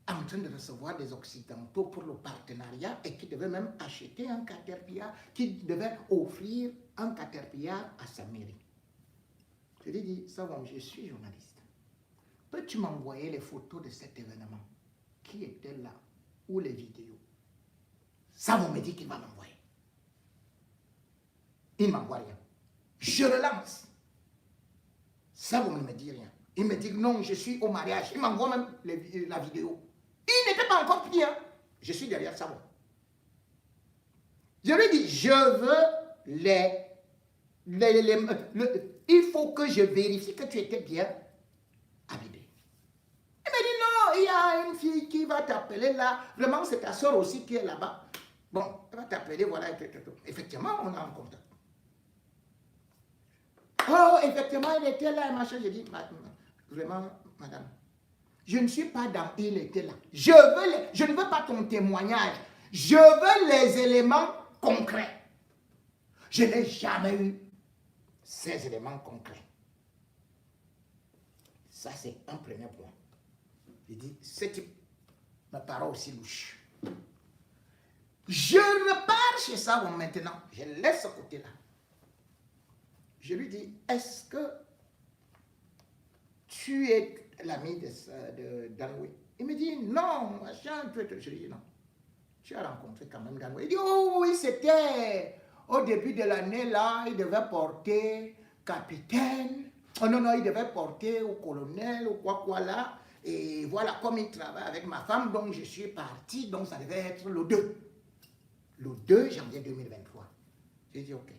en train de recevoir des Occidentaux pour le partenariat et qu'il devait même acheter un Caterpillar, qu'il devait offrir un Caterpillar à sa mairie. Je lui ai dit, ça va, je suis journaliste. Peux-tu m'envoyer les photos de cet événement? Qui était là? Ou les vidéos? Ça va, me dit qu'il va m'envoyer. Il ne m'envoie rien. Je relance. Ça va, ne me dit rien. Il me dit non, je suis au mariage. Il m'envoie même la vidéo. Il n'était pas encore pris. Hein. Je suis derrière ça. Je lui dis, je veux il faut que je vérifie que tu étais bien habillé. Il me dit non, il y a une fille qui va t'appeler là. Vraiment, c'est ta soeur aussi qui est là-bas. Bon, elle va t'appeler, voilà. Effectivement, on est en contact. Oh, effectivement, il était là, machin. J'ai dit, vraiment, madame, je ne suis pas dans il était là. Je ne veux pas ton témoignage. Je veux les éléments concrets. Je n'ai jamais eu ces éléments concrets. Ça, c'est un premier point. Il dit, ce type me paraît aussi louche. Je repars chez ça maintenant. Je laisse ce côté-là. Je lui dis, est-ce que tu es l'ami de Danoué? Il me dit, non, machin. Je lui dis, non. Tu as rencontré quand même Danoué. Il dit, oh oui, c'était au début de l'année, là, il devait porter capitaine. Oh non, non, il devait porter au colonel ou quoi là. Et voilà, comme il travaille avec ma femme, donc je suis parti, donc ça devait être le 2. Le 2 janvier 2023. J'ai dit, ok.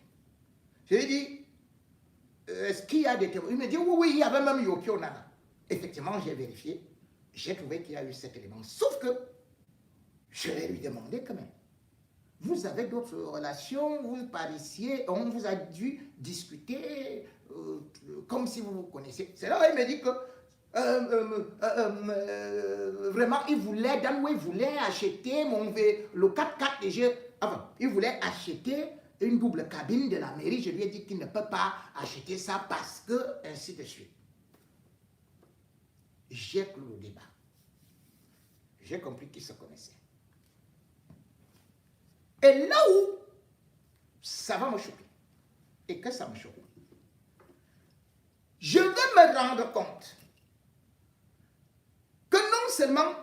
Je lui ai dit, est-ce qu'il y a des témoins? Il me dit, oui, il y avait même Yokio Nana. Effectivement, j'ai vérifié. J'ai trouvé qu'il y a eu cet élément. Sauf que, je vais lui demander quand même. Vous avez d'autres relations, vous parisiez, on vous a dû discuter comme si vous vous connaissiez. C'est là où il me dit que vraiment, il voulait, Danoué voulait acheter le 4x4 et enfin, il voulait acheter une double cabine de la mairie. Je lui ai dit qu'il ne peut pas acheter ça parce que, ainsi de suite. J'ai clos le débat. J'ai compris qu'ils se connaissaient. Et là où ça va me choquer, et que ça me choque, je vais me rendre compte que non seulement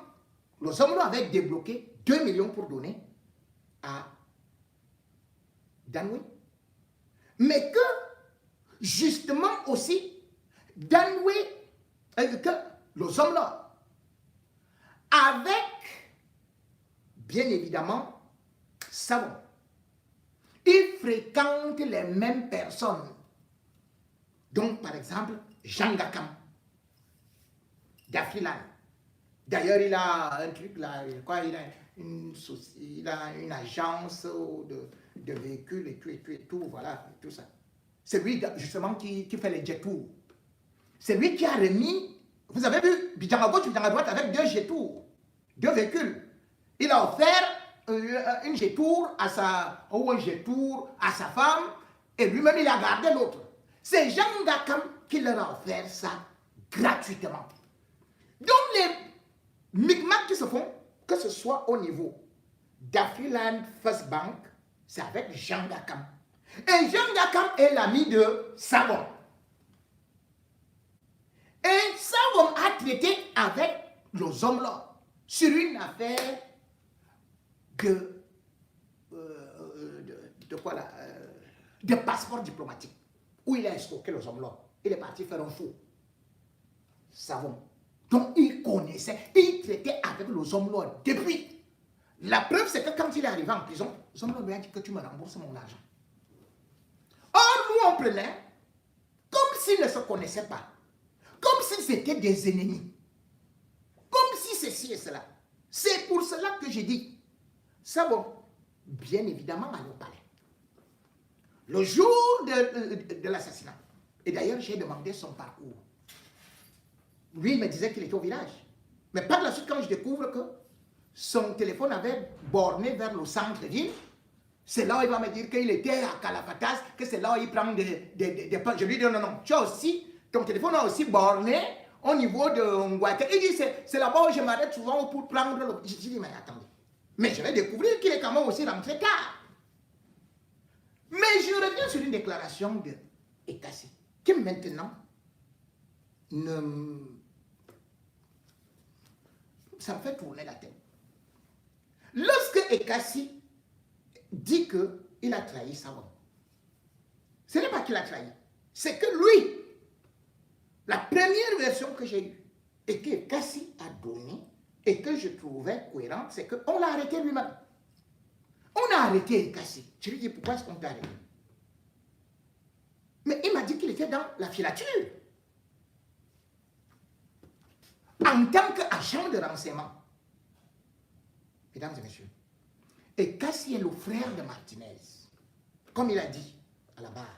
les hommes avaient débloqué 2 millions pour donner à Danoué, mais que justement aussi Danoué, que les hommes là, avec bien évidemment savon, ils fréquentent les mêmes personnes. Donc par exemple Jean Gakam d'Afrilan. D'ailleurs, il a un truc là, quoi, il a une agence de véhicules et tout, voilà, tout ça. C'est lui justement qui fait les jet tours. C'est lui qui a remis, vous avez vu, Bidjan à gauche, Bidjan à droite avec 2 jet tours, 2 véhicules. Il a offert une jet tour à sa femme et lui-même il a gardé l'autre. C'est Jean Gakam qui leur a offert ça gratuitement. Donc les micmacs qui se font, que ce soit au niveau d'Afriland First Bank, c'est avec Jean Gakam. Et Jean Gakam est l'ami de Savon. Et Savon a traité avec les hommes là sur une affaire de quoi là, de passeport diplomatique, où il a escroqué les hommes là. Il est parti faire un faux. Savon. Donc il connaissait, il traitait avec les hommes là depuis. La preuve, c'est que quand il est arrivé en prison, les hommes là lui ont dit que tu me rembourses mon argent. Or, nous on prenait comme s'ils ne se connaissaient pas, comme s'ils étaient des ennemis, comme si ceci et cela. C'est pour cela que je dis, Savon, bien évidemment, à nos palais. Le jour de l'assassinat, et d'ailleurs j'ai demandé son parcours. Lui, il me disait qu'il était au village. Mais par la suite, quand je découvre que son téléphone avait borné vers le centre-ville, C'est là où il va me dire qu'il était à Calafatas, que c'est là où il prend des pains. Je lui dis non, non, tu as aussi, ton téléphone a aussi borné au niveau de Ngouate. Il dit c'est là-bas où je m'arrête souvent pour prendre le... Je dis mais attendez, mais je vais découvrir qu'il est quand même aussi rentré tard. Mais je reviens sur une déclaration de Ekassi, qui maintenant ça me fait tourner la tête. Lorsque Ekassi dit qu'il a trahi Savon, ce n'est pas qu'il a trahi, c'est que lui, la première version que j'ai eue et que Ekassi a donnée et que je trouvais cohérente, c'est qu'on l'a arrêté lui-même. On a arrêté Ekassi. Je lui dis pourquoi est-ce qu'on t'a arrêté? Mais il m'a dit qu'il était dans la filature. En tant qu'agent de renseignement. Mesdames et messieurs, Ekassi est le frère de Martinez, comme il a dit à la barre.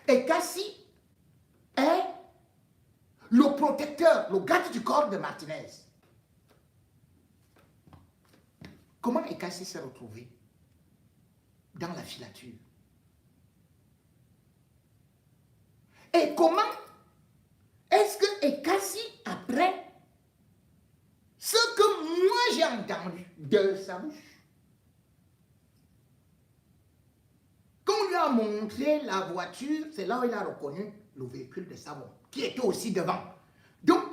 Ekassi est le protecteur, le garde du corps de Martinez. Comment Ekassi s'est retrouvé dans la filature? Et comment est-ce que Ekassi, après ce que moi j'ai entendu de sa bouche, quand on lui a montré la voiture, c'est là où il a reconnu le véhicule de Savon, qui était aussi devant. Donc,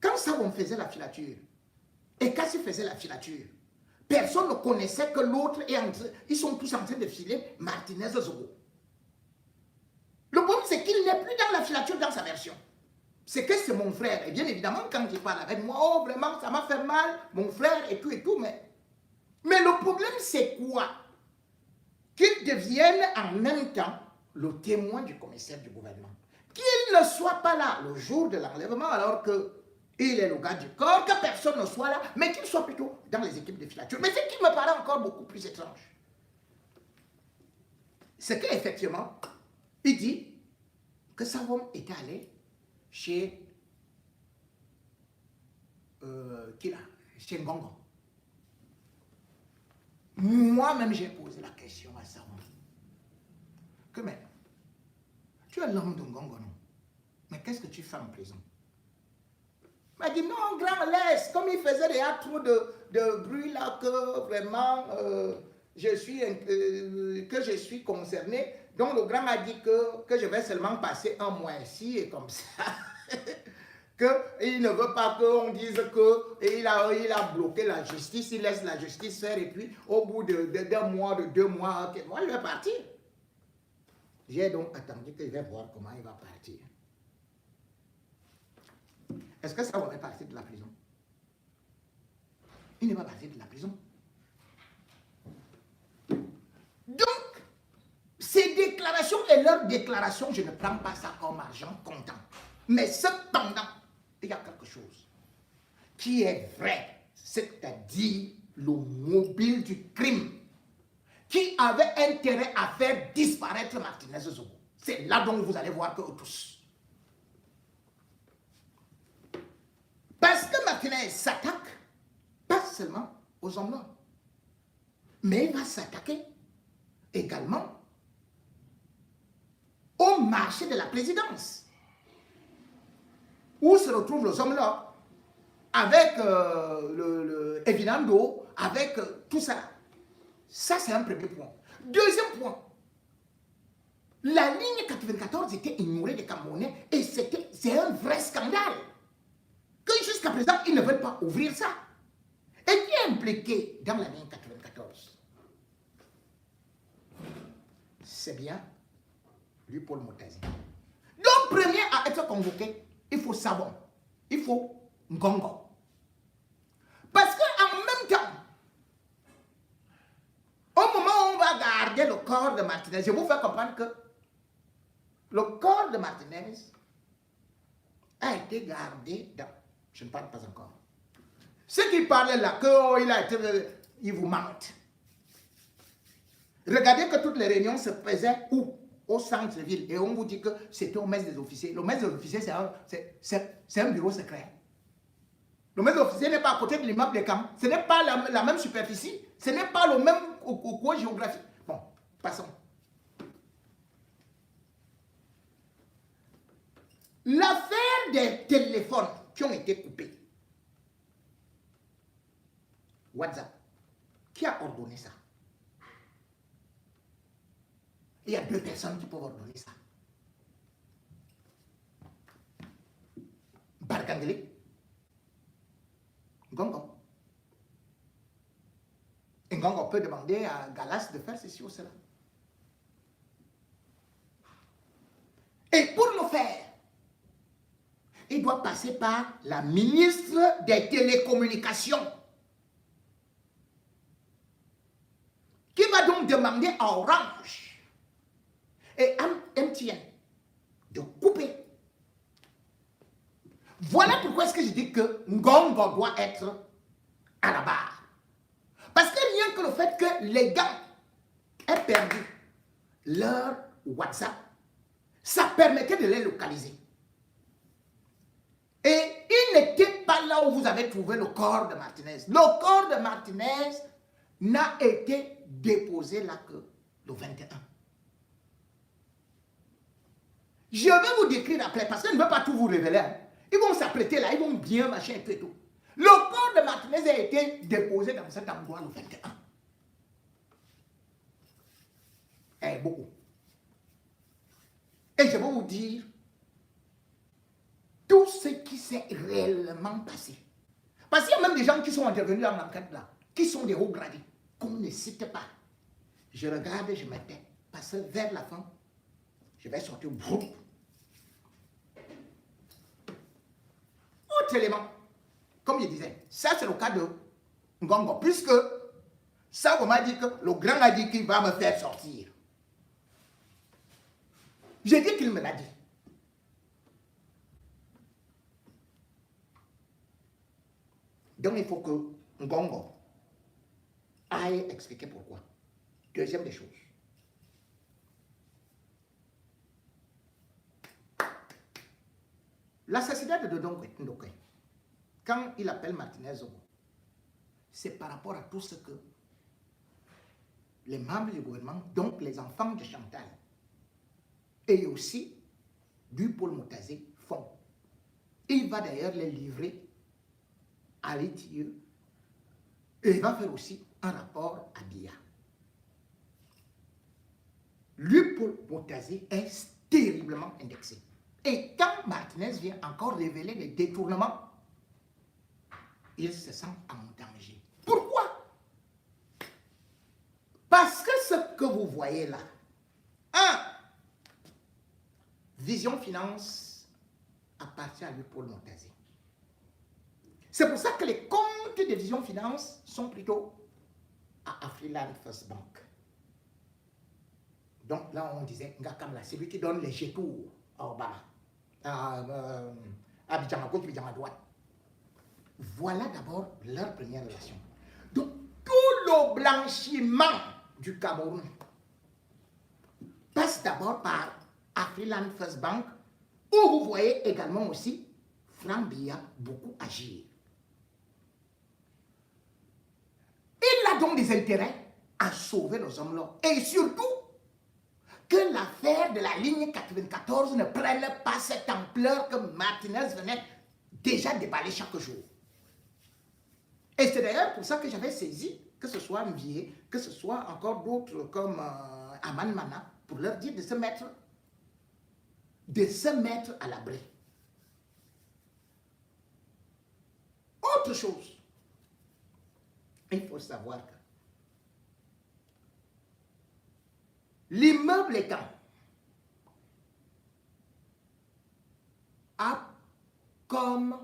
quand Savon faisait la filature, Ekassi faisait la filature, personne ne connaissait que l'autre est en train, ils sont tous en train de filer Martinez Zogo. Le problème, c'est qu'il n'est plus dans la filature dans sa version. C'est que c'est mon frère. Et bien évidemment, quand il parle avec moi, oh vraiment, ça m'a fait mal, mon frère et tout, mais le problème, c'est quoi? Qu'il devienne en même temps le témoin du commissaire du gouvernement. Qu'il ne soit pas là le jour de l'enlèvement, alors qu'il est le gars du corps, que personne ne soit là, mais qu'il soit plutôt dans les équipes de filature. Mais ce qui me paraît encore beaucoup plus étrange, c'est qu'effectivement, il dit que Savon était allé chez chez Ngongo. Moi-même, j'ai posé la question à Savon. Que mais, tu es l'homme de Ngongo, non? Mais qu'est-ce que tu fais en prison? Il m'a dit, non, grand, laisse. Comme il faisait déjà trop de bruit là, que vraiment, je suis concerné. Donc le grand m'a dit que je vais seulement passer un mois ici et comme ça. Qu'il ne veut pas qu'on dise qu'il a bloqué la justice, il laisse la justice faire et puis au bout d'un mois, de 2 mois, okay, moi je vais partir. J'ai donc attendu qu'il va voir comment il va partir. Est-ce que ça va partir de la prison? Il n'est pas parti de la prison. Donc, ces déclarations et leurs déclarations, je ne prends pas ça comme argent comptant. Mais cependant, il y a quelque chose qui est vrai, c'est-à-dire le mobile du crime qui avait intérêt à faire disparaître Martinez Zogo. C'est là dont vous allez voir que tous. Parce que Martinez s'attaque pas seulement aux hommes noirs, mais il va s'attaquer également au marché de la présidence, où se retrouvent les hommes là, avec le Evinando, avec tout ça. Ça, c'est un premier point. Deuxième point, la ligne 94 était ignorée des Camerounais et c'est un vrai scandale. Que jusqu'à présent, ils ne veulent pas ouvrir ça. Et qui est impliqué dans la ligne 94? C'est bien lui, Paul Moutazi. Donc, premier à être convoqué, il faut Savon, il faut Ngongo. Parce qu'en même temps, au moment où on va garder le corps de Martinez, je vous fais comprendre que le corps de Martinez a été gardé dans... Je ne parle pas encore. Ceux qui parlent là, ils vous mentent. Regardez que toutes les réunions se faisaient où? Au centre-ville. Et on vous dit que c'était au mess des officiers. Le mess des officiers, c'est un bureau secret. Le mess des officiers n'est pas à côté de l'immeuble des camps. Ce n'est pas la même superficie. Ce n'est pas le même coin géographique. Passons. L'affaire des téléphones qui ont été coupés. WhatsApp. Qui a ordonné ça? Il y a 2 personnes qui peuvent ordonner ça. Barkangeli, Ngongo. Et Ngongo peut demander à Galas de faire ceci ou cela. Et pour le faire, il doit passer par la ministre des Télécommunications, qui va donc demander à Orange et à MTN de couper. Voilà pourquoi est-ce que je dis que Ngongo doit être à la barre. Parce que rien que le fait que les gars aient perdu leur WhatsApp, ça permettait de les localiser. Et il n'était pas là où vous avez trouvé le corps de Martinez. Le corps de Martinez n'a été déposé là que le 21. Je vais vous décrire après, parce que je ne veux pas tout vous révéler. Hein. Ils vont s'apprêter là, ils vont bien machin et tout. Le corps de Martinez a été déposé dans cet endroit le 21. Eh, beaucoup. Et je vais vous dire tout ce qui s'est réellement passé. Parce qu'il y a même des gens qui sont intervenus dans l'enquête là, qui sont des hauts gradés, qu'on ne cite pas. Je regarde et je m'étais. Parce que vers la fin, je vais sortir au bout. Autre élément, comme je disais, ça c'est le cas de Ngongo, puisque ça on m'a dit que le grand a dit qu'il va me faire sortir. J'ai dit qu'il me l'a dit. Donc il faut que Ngongo aille expliquer pourquoi. Deuxième des choses. L'assassinat de Dodon Ndoke, quand il appelle Martinez, c'est par rapport à tout ce que les membres du gouvernement, donc les enfants de Chantal, et aussi du Paul Moutazé font. Il va d'ailleurs les livrer à l'ITIE et il va faire aussi un rapport à BIA. Le Paul Moutazé est terriblement indexé. Et quand Martinez vient encore révéler les détournements, il se sent en danger. Pourquoi? Parce que ce que vous voyez là, Vision Finance appartient à lui Paul Moutazé. C'est pour ça que les comptes de Vision Finance sont plutôt à Afriland First Bank. Donc là, on disait, Ngakamla, c'est lui qui donne les jetours à Obama, à Abidjan à gauche, Abidjan à droite. Voilà d'abord leur première relation. Donc, tout le blanchiment du Cameroun passe d'abord par Afriland First Bank, où vous voyez également aussi Franck Biya beaucoup agir. Il a donc des intérêts à sauver nos hommes-là. Et surtout, que l'affaire de la ligne 94 ne prenne pas cette ampleur que Martinez venait déjà déballer chaque jour. Et c'est d'ailleurs pour ça que j'avais saisi, que ce soit Mvier, que ce soit encore d'autres comme Aman Mana, pour leur dire de se mettre à l'abri. Autre chose, il faut savoir que l'immeuble étant a comme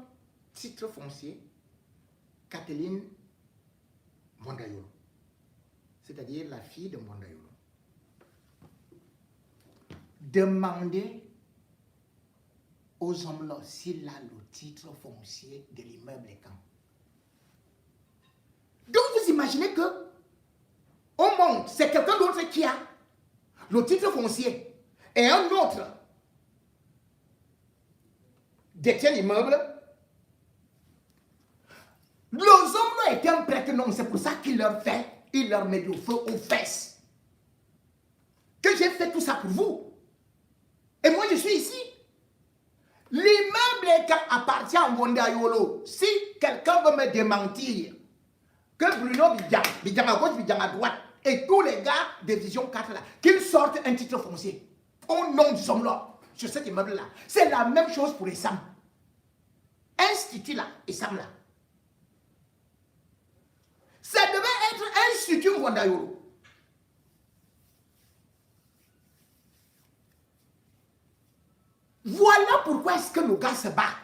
titre foncier Kathleen Mwandayolo, c'est-à-dire la fille de Mwandayolo. Demandez aux hommes-là s'il a le titre foncier de l'immeuble étant. Donc vous imaginez que au monde, c'est quelqu'un d'autre qui a le titre foncier et un autre détient l'immeuble. Les hommes étaient un prêtre, non, c'est pour ça qu'il leur met le feu aux fesses. ça pour vous. Et moi, je suis ici. L'immeuble appartient à Wondayolo. Si quelqu'un veut me démentir que Bruno Bidjang à gauche, Bidjang à droite, et tous les gars de Vision 4 là, qu'ils sortent un titre foncier au nom du Somlo sur cet immeuble là. C'est la même chose pour Essam. Institut là, Essam là. Ça devait être Institut Wondayolo. Voilà pourquoi est-ce que le gars se bat.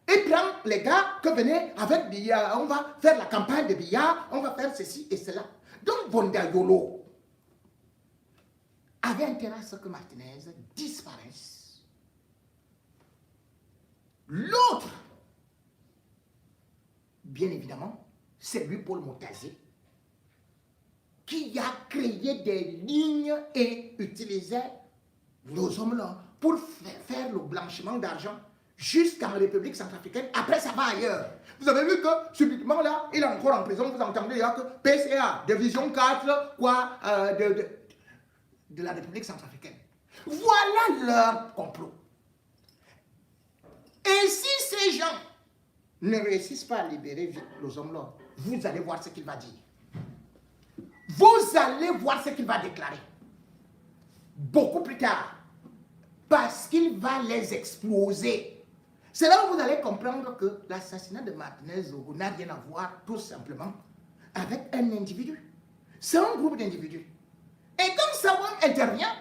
Et prend les gars que venez avec billard, on va faire la campagne de billard, on va faire ceci et cela. Donc Wondayolo avait intérêt à ce que Martinez disparaisse. L'autre, bien évidemment, c'est lui, Paul Motazé, qui a créé des lignes et utilisait nos hommes-là pour faire le blanchiment d'argent jusqu'en République centrafricaine. Après, ça va ailleurs. Vous avez vu que, subitement, là, il est encore en prison. Vous entendez là que PCA, Division 4, quoi, de la République centrafricaine. Voilà leur complot. Et si ces gens ne réussissent pas à libérer vite les hommes-là, vous allez voir ce qu'il va dire. Vous allez voir ce qu'il va déclarer. Beaucoup plus tard. Parce qu'il va les exploser. C'est là où vous allez comprendre que l'assassinat de Martinez Zogo n'a rien à voir tout simplement avec un individu. C'est un groupe d'individus. Et quand Sawam intervient,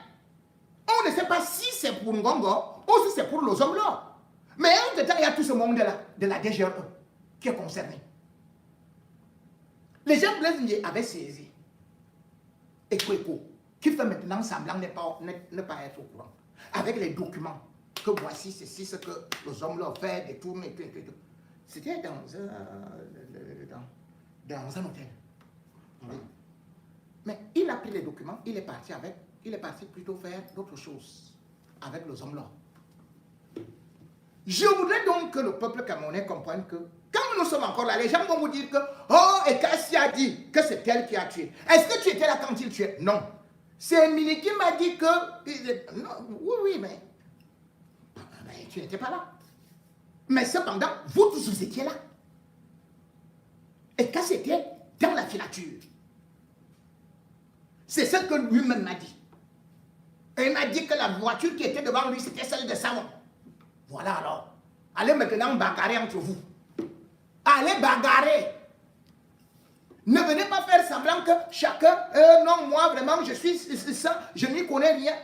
on ne sait pas si c'est pour Ngongo ou si c'est pour les hommes là. Mais en tout temps, il y a tout ce monde-là de la DGE qui est concerné. Les gens Blaise avaient saisi Ekweko, qui fait maintenant semblant ne pas être au courant. Avec les documents, que voici ceci, ce que les hommes leur fait, des tours, et tout. C'était dans un hôtel. Oui. Mais il a pris les documents, il est parti plutôt faire d'autres choses avec les hommes là. Je voudrais donc que le peuple camerounais comprenne que quand nous sommes encore là, les gens vont vous dire que oh, et Kassi a dit que c'est elle qui a tué. Est-ce que tu étais là quand il tuait? Non. C'est Mini qui m'a dit que... Non, oui, mais tu n'étais pas là. Mais cependant, vous tous vous étiez là. Et quand c'était dans la filature. C'est ce que lui-même m'a dit. Et il m'a dit que la voiture qui était devant lui, c'était celle de Savon. Voilà alors. Allez maintenant bagarrer entre vous. Allez bagarrer. Ne venez pas faire semblant que chacun, non, moi vraiment, je suis ça, je n'y connais rien.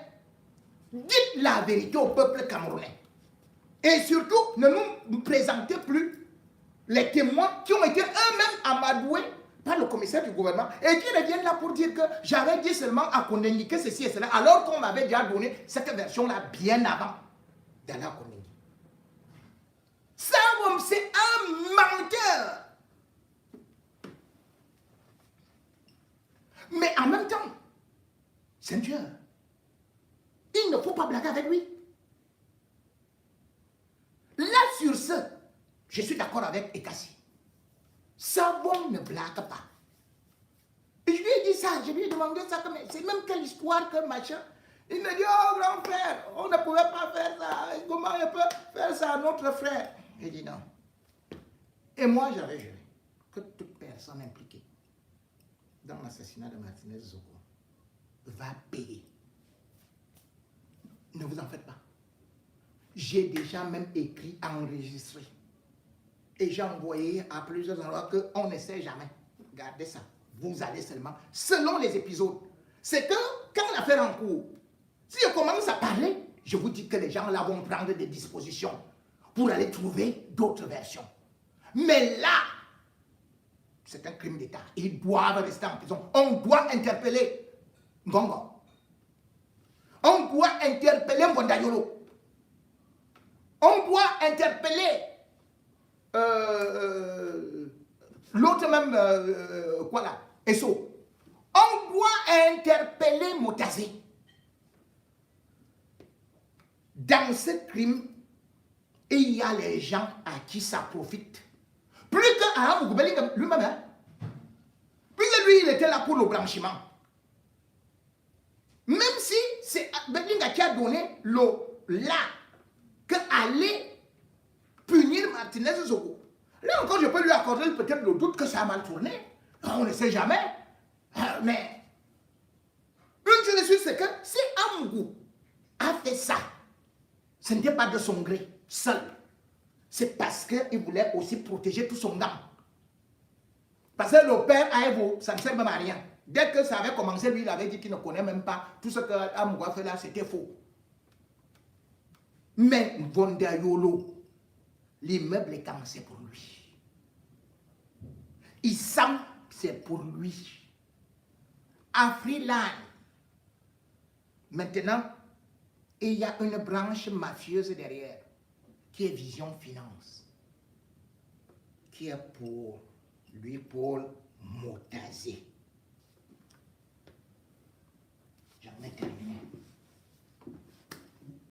Dites la vérité au peuple camerounais. Et surtout, ne nous présentez plus les témoins qui ont été eux-mêmes amadoués par le commissaire du gouvernement et qui reviennent là pour dire que j'avais dit seulement à Kondengui que ceci et cela, alors qu'on m'avait déjà donné cette version-là bien avant d'aller à Kondengui. Ça, c'est un menteur. Mais en même temps, c'est un tueur. Il ne faut pas blaguer avec lui. Là, sur ce, je suis d'accord avec Ekassi. Savon ne blague pas. Et je lui ai dit ça, je lui ai demandé ça, c'est même quelle histoire que machin. Il me dit, oh grand frère, on ne pouvait pas faire ça. Comment on peut faire ça à notre frère? Il dit non. Et moi, j'avais juré que toute personne impliquée dans l'assassinat de Martinez Zogo va payer. Ne vous en faites pas. J'ai déjà même écrit, enregistré. Et j'ai envoyé à plusieurs endroits qu'on ne sait jamais. Gardez ça. Vous allez seulement, selon les épisodes. C'est que quand l'affaire est en cours, si je commence à parler, je vous dis que les gens là vont prendre des dispositions pour aller trouver d'autres versions. Mais là, c'est un crime d'État. Ils doivent rester en prison. On doit interpeller Ngongo. On doit interpeller Wondayolo. On doit interpeller l'autre même, quoi là, Esso. On doit interpeller Motazé. Dans ce crime, il y a les gens à qui ça profite. Plus qu'à Mougoubeli lui-même. Hein? Puisque lui, il était là pour le blanchiment. Même si qui a donné là que aller punir Martinez Zogo. Là encore, je peux lui accorder peut-être le doute que ça a mal tourné. On ne sait jamais. Mais une chose est sûre, c'est que si Amgou a fait ça, ce n'était pas de son gré seul. C'est parce qu'il voulait aussi protéger tout son gang. Parce que le père Aïvo, ça ne sert même à rien. Dès que ça avait commencé, lui, il avait dit qu'il ne connaît même pas. Tout ce que Amgou a fait là, c'était faux. Mais Vondayolo, l'immeuble est commencé pour lui. Issam, c'est pour lui. Afriland, maintenant, il y a une branche mafieuse derrière, qui est Vision Finance, qui est pour lui, Paul Motazé. J'en ai terminé.